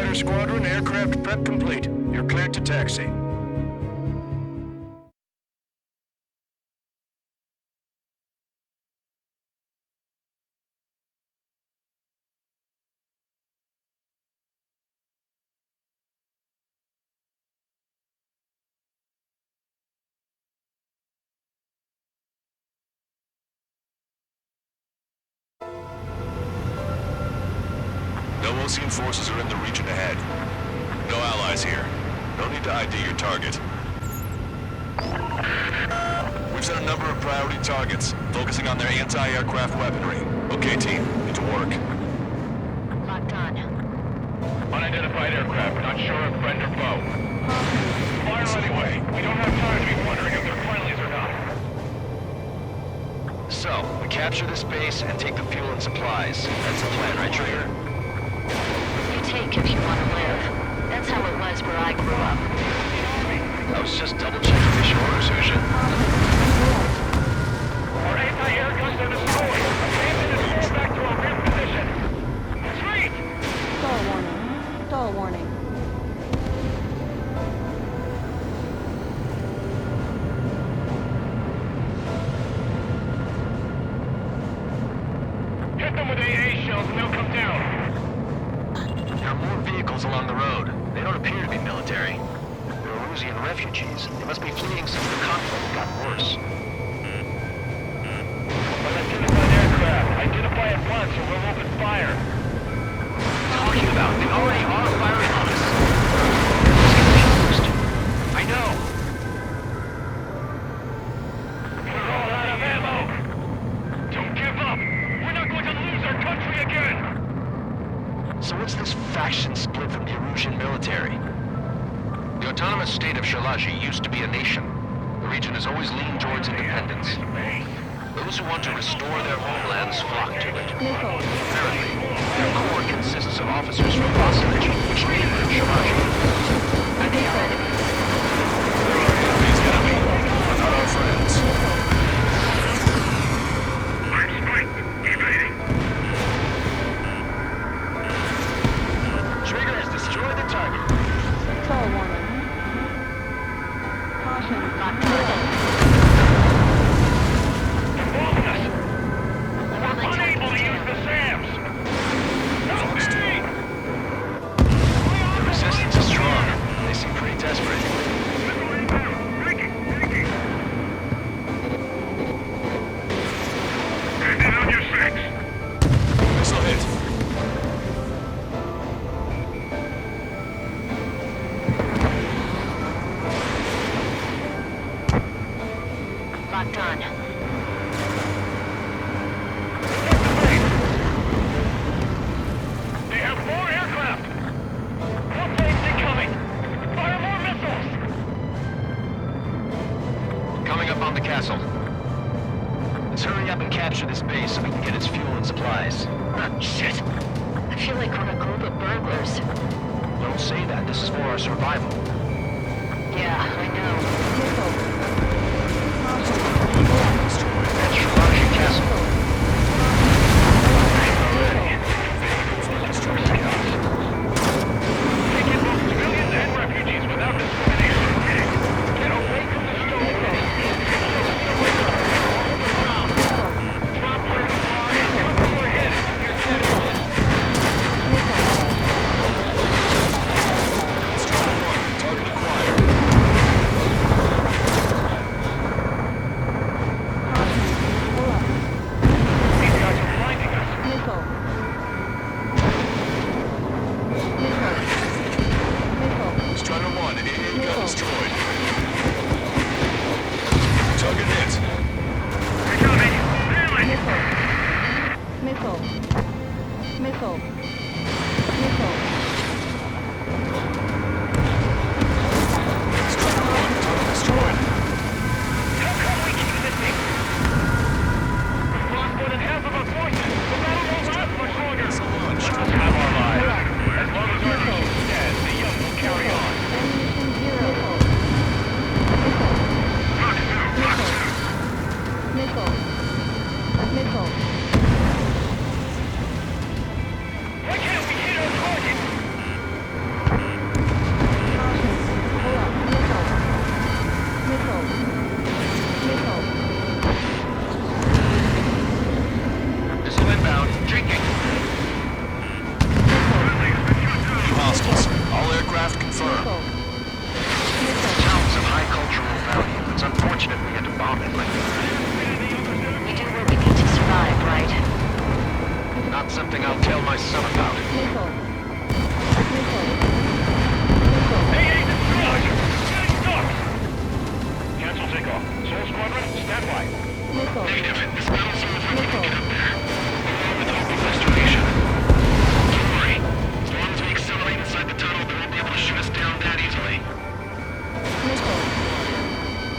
Strider Squadron, aircraft prep complete. You're cleared to taxi. No Osean forces are in the region ahead. No allies here. No need to ID your target. We've set a number of priority targets, focusing on their anti-aircraft weaponry. Okay, team, get to work. Locked on. Unidentified aircraft, not sure if friend or foe. Fire anyway. We don't have time to be wondering if they're friendlies or not. So, we capture this base and take the fuel and supplies. That's the plan, right, Trigger? You take if you want to live. That's how it was where I grew up. I was just double-checking the orders, Husha. Our anti-air guns are destroyed. Abandon and fall back to our rear position. Retreat! Stall warning. Stall warning. Hit them with AA shells and they'll come down. There are more vehicles along the road. They don't appear to be military. They're Erusian refugees. They must be fleeing since the conflict got worse. Unidentified aircraft. Identify at once or we'll open fire. Talking about? They already are firing on us. Confused. I know. We're all out of ammo. Don't give up. We're not going to lose our country again. So what's this faction split from the Erusian military? The autonomous state of Shalaji used to be a nation. The region has always leaned towards independence. Those who want to restore their homelands flock to it. Apparently, their core consists of officers from Vasilij, which neighbor Shalaji. Are they our enemy? These enemy are not our friends. Trigger has destroyed the target. Stall warning. Caution. Locked on. Unable to use the SAMs! The resistance is strong. They seem pretty desperate. Get on your six! Missile hit. Locked on. They have more aircraft! More planes incoming! Fire more missiles! Coming up on the castle. Let's hurry up and capture this base so we can get its fuel and supplies. Shit. I feel like we're a group of burglars. Don't say that. This is for our survival. Yeah, I know. That's Shalaji Castle. They can both civilians and refugees without discrimination. Get away from the stone. Drop where you are and cover your head if you're dead.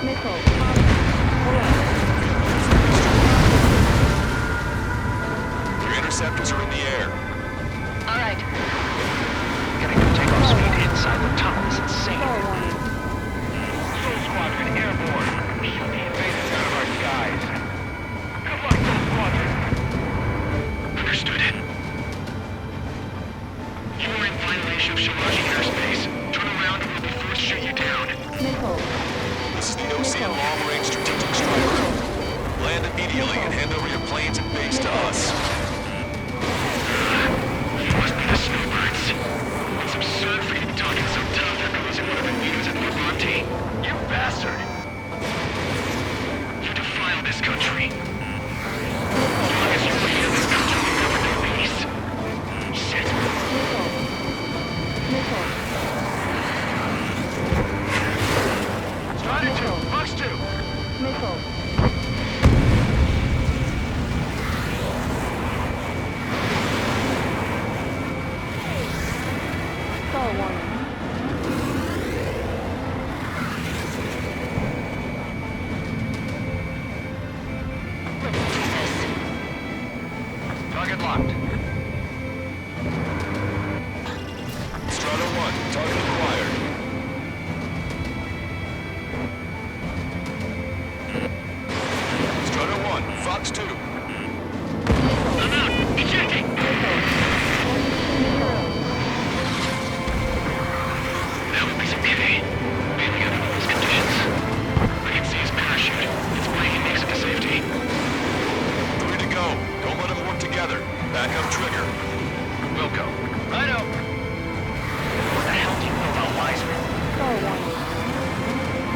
Missile. Your interceptors are in the air. All right. Gotta go take off speed inside the tunnel. It's insane. Soul Squadron airborne. Shoot the invaders out of our skies. Good luck, Soul Squadron. Understood. You are in violation of Shiraji airspace. Turn around and we'll be forced to shoot you down. Missile. This is the Ocean Long-Range Strategic Striker. Land immediately and hand over your planes and base to us. You must be the snowbirds. It's absurd for you talking so tough after losing one of the leaders at Levante. You bastard! You defile this country. As long as you lead this country will never know peace. Shit. Missile. Strider 2, Fox 2. Missile. Stall warning. Target locked. Strata 1, target acquired. Strata 1, Fox 2. I'm out! Ejecting! That would be some pity. Mainly under those conditions. I can see his parachute. It's breaking makes it to safety. 3 to go. Don't let them work together. Back up trigger. We'll go. Righto! What the hell do you know about Wiseman? Stall warning.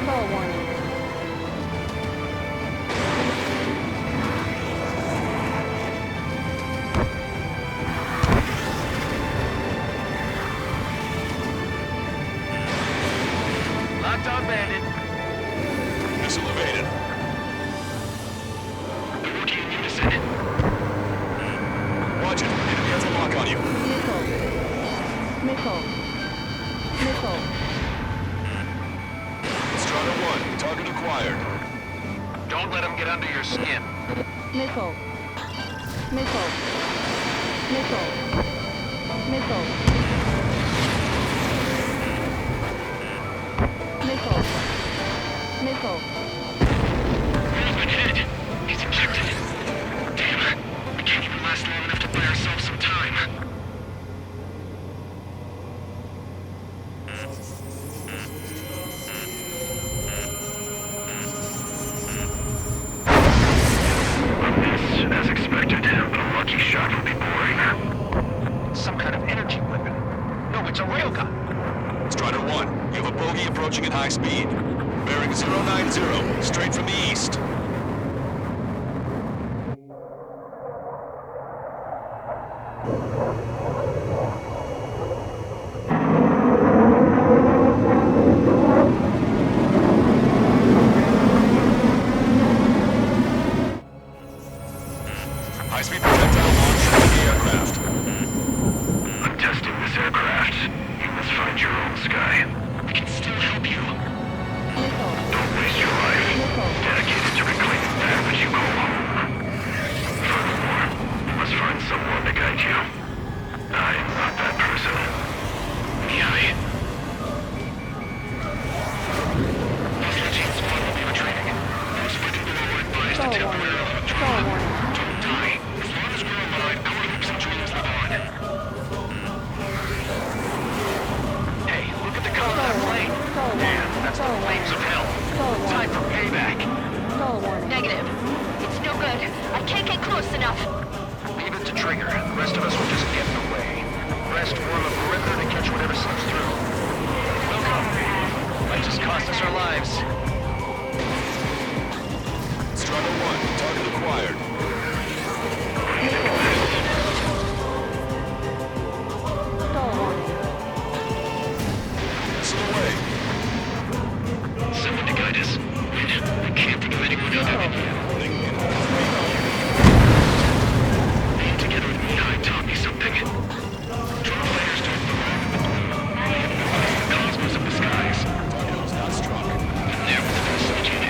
Stall warning. Locked on bandit. Missile evaded. They're working in unison. Watch it. Enemy has a lock on you. Missile. Missile. Missile. Strata 1, target acquired. Don't let him get under your skin. Missile. Missile. Missile. Missile. Missile. Missile. Been hit. He's ejected. Damn. We can't even last long enough to buy ourselves some time. As expected, but a lucky shot would be boring. Some kind of energy weapon. No, it's a railgun. Strider 1, you have a bogey approaching at high speed. Bearing 090, straight from the east. High-speed projectile launch from the aircraft. I'm testing this aircraft. You must find your own sky. We can still help you. Don't waste your life. Dedicated to reclaiming that which you call home. Furthermore, you must find someone to guide you. I am not that person. Mihai. Hostile team squad will be retreating. Those fighting below are advised to take care of the drone. Don't die. As long as we're alive, our hopes and dreams live on. Hey, look at the color of that plane. Man, that's the flames of hell. Time for payback. Negative. It's no good. I can't get close enough. Leave it to Trigger. The rest of us will just get in the way. Rest form a perimeter to catch whatever slips through. Welcome. Might just cost us our lives. Strata 1, target acquired. Missile away. Someone to guide us. I can't think of anyone other. Being together with Mihai taught me something. Draw players to the cosmos of the skies. Torpedoes not struck. And there was the first chance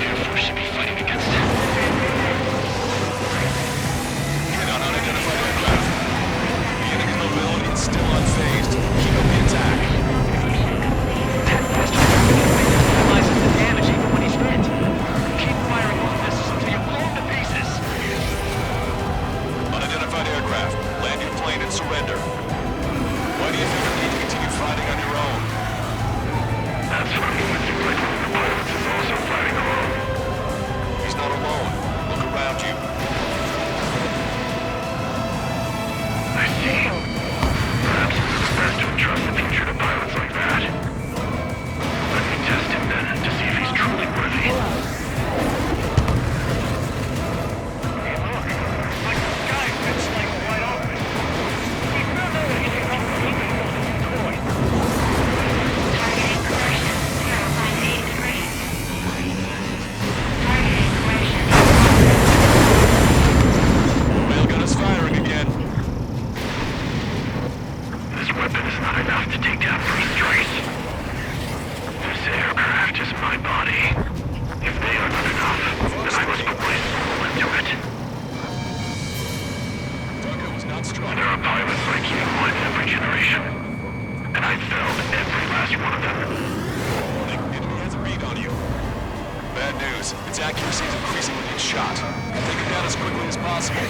news. Its accuracy is increasing with each shot. Take it down as quickly as possible.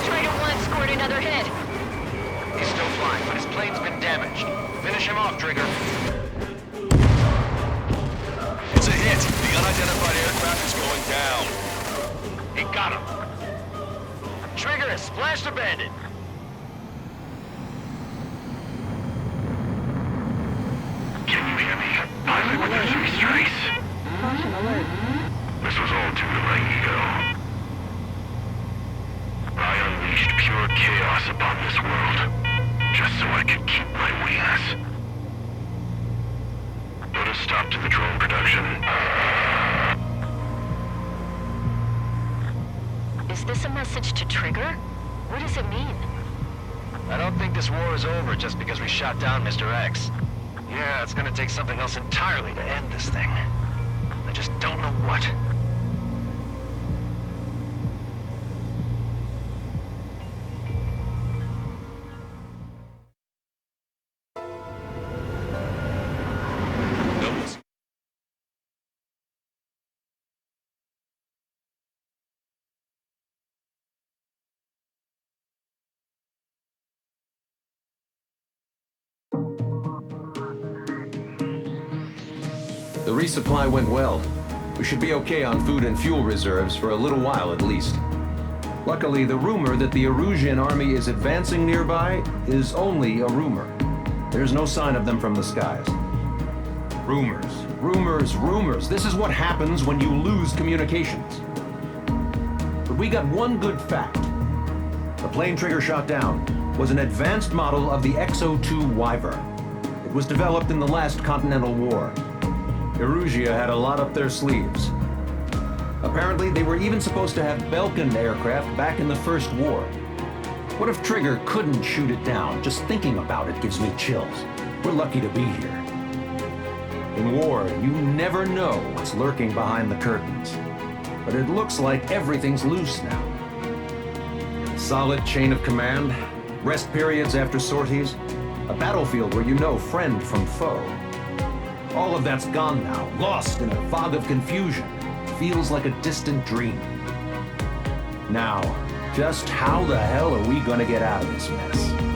Strider 1 scored another hit. He's still flying, but his plane's been damaged. Finish him off, Trigger. It's a hit. The unidentified aircraft is going down. He got him. Trigger has splashed a bandit. Can you hear me? Pilot with the three strikes. Caution alert. This was all due to my ego. I unleashed pure chaos upon this world, just so I could keep my wings. Put a stop to the drone production. Is this a message to Trigger? What does it mean? I don't think this war is over just because we shot down Mr. X. Yeah, it's gonna take something else entirely to end this thing. I just don't know what. The resupply went well. We should be okay on food and fuel reserves for a little while at least. Luckily, the rumor that the Erusian army is advancing nearby is only a rumor. There's no sign of them from the skies. Rumors, rumors, rumors. This is what happens when you lose communications. But we got one good fact. The plane Trigger shot down was an advanced model of the X-02 Wyvern. It was developed in the last Continental War. Erusia had a lot up their sleeves. Apparently, they were even supposed to have Belkin aircraft back in the First War. What if Trigger couldn't shoot it down? Just thinking about it gives me chills. We're lucky to be here. In war, you never know what's lurking behind the curtains. But it looks like everything's loose now. Solid chain of command, rest periods after sorties, a battlefield where you know friend from foe. All of that's gone now, lost in a fog of confusion. Feels like a distant dream. Now, just how the hell are we gonna get out of this mess?